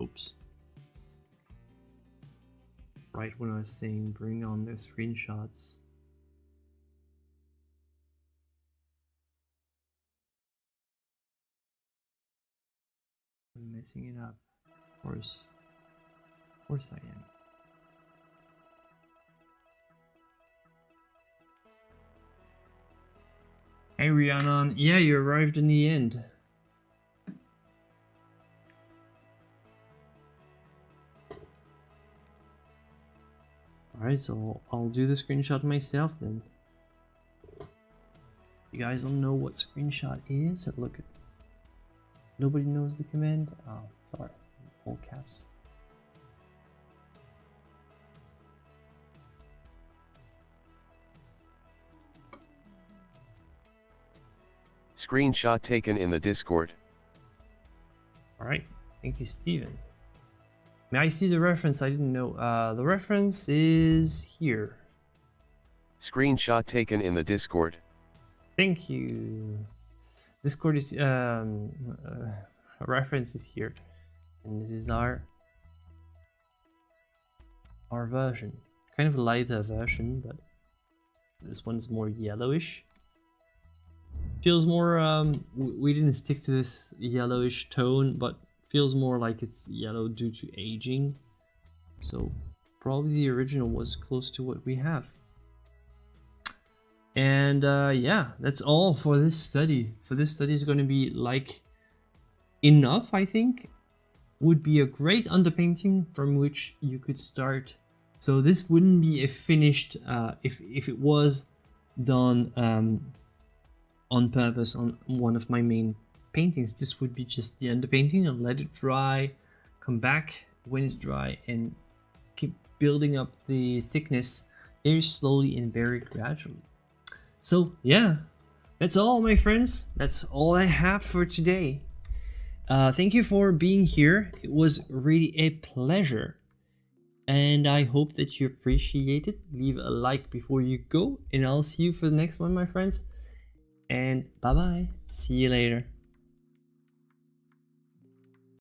Oops. Right when I was saying bring on the screenshots. I'm messing it up. Of course I am. Hey Rhiannon, yeah, you arrived in the end. Alright, so I'll do the screenshot myself then. You guys don't know what screenshot is? Look at. Nobody knows the command? Oh, sorry. All caps. Screenshot taken in the Discord. Alright, thank you, Steven. May I see the reference? I didn't know. The reference is here. Screenshot taken in the Discord. Thank you. Discord is a reference is here, and this is our version. Kind of a lighter version, but this one's more yellowish. Feels more. We didn't stick to this yellowish tone, but feels more like it's yellow due to aging. So probably the original was close to what we have. And yeah, that's all for this study. For this study is going to be like enough, I think. Would be a great underpainting from which you could start. So this wouldn't be a finished, if it was done on purpose on one of my main paintings, this would be just the underpainting and let it dry, come back when it's dry and keep building up the thickness very slowly and very gradually. So yeah, that's all, my friends. That's all I have for today. Thank you for being here. It was really a pleasure. And I hope that you appreciate it. Leave a like before you go. And I'll see you for the next one, my friends. And bye bye. See you later.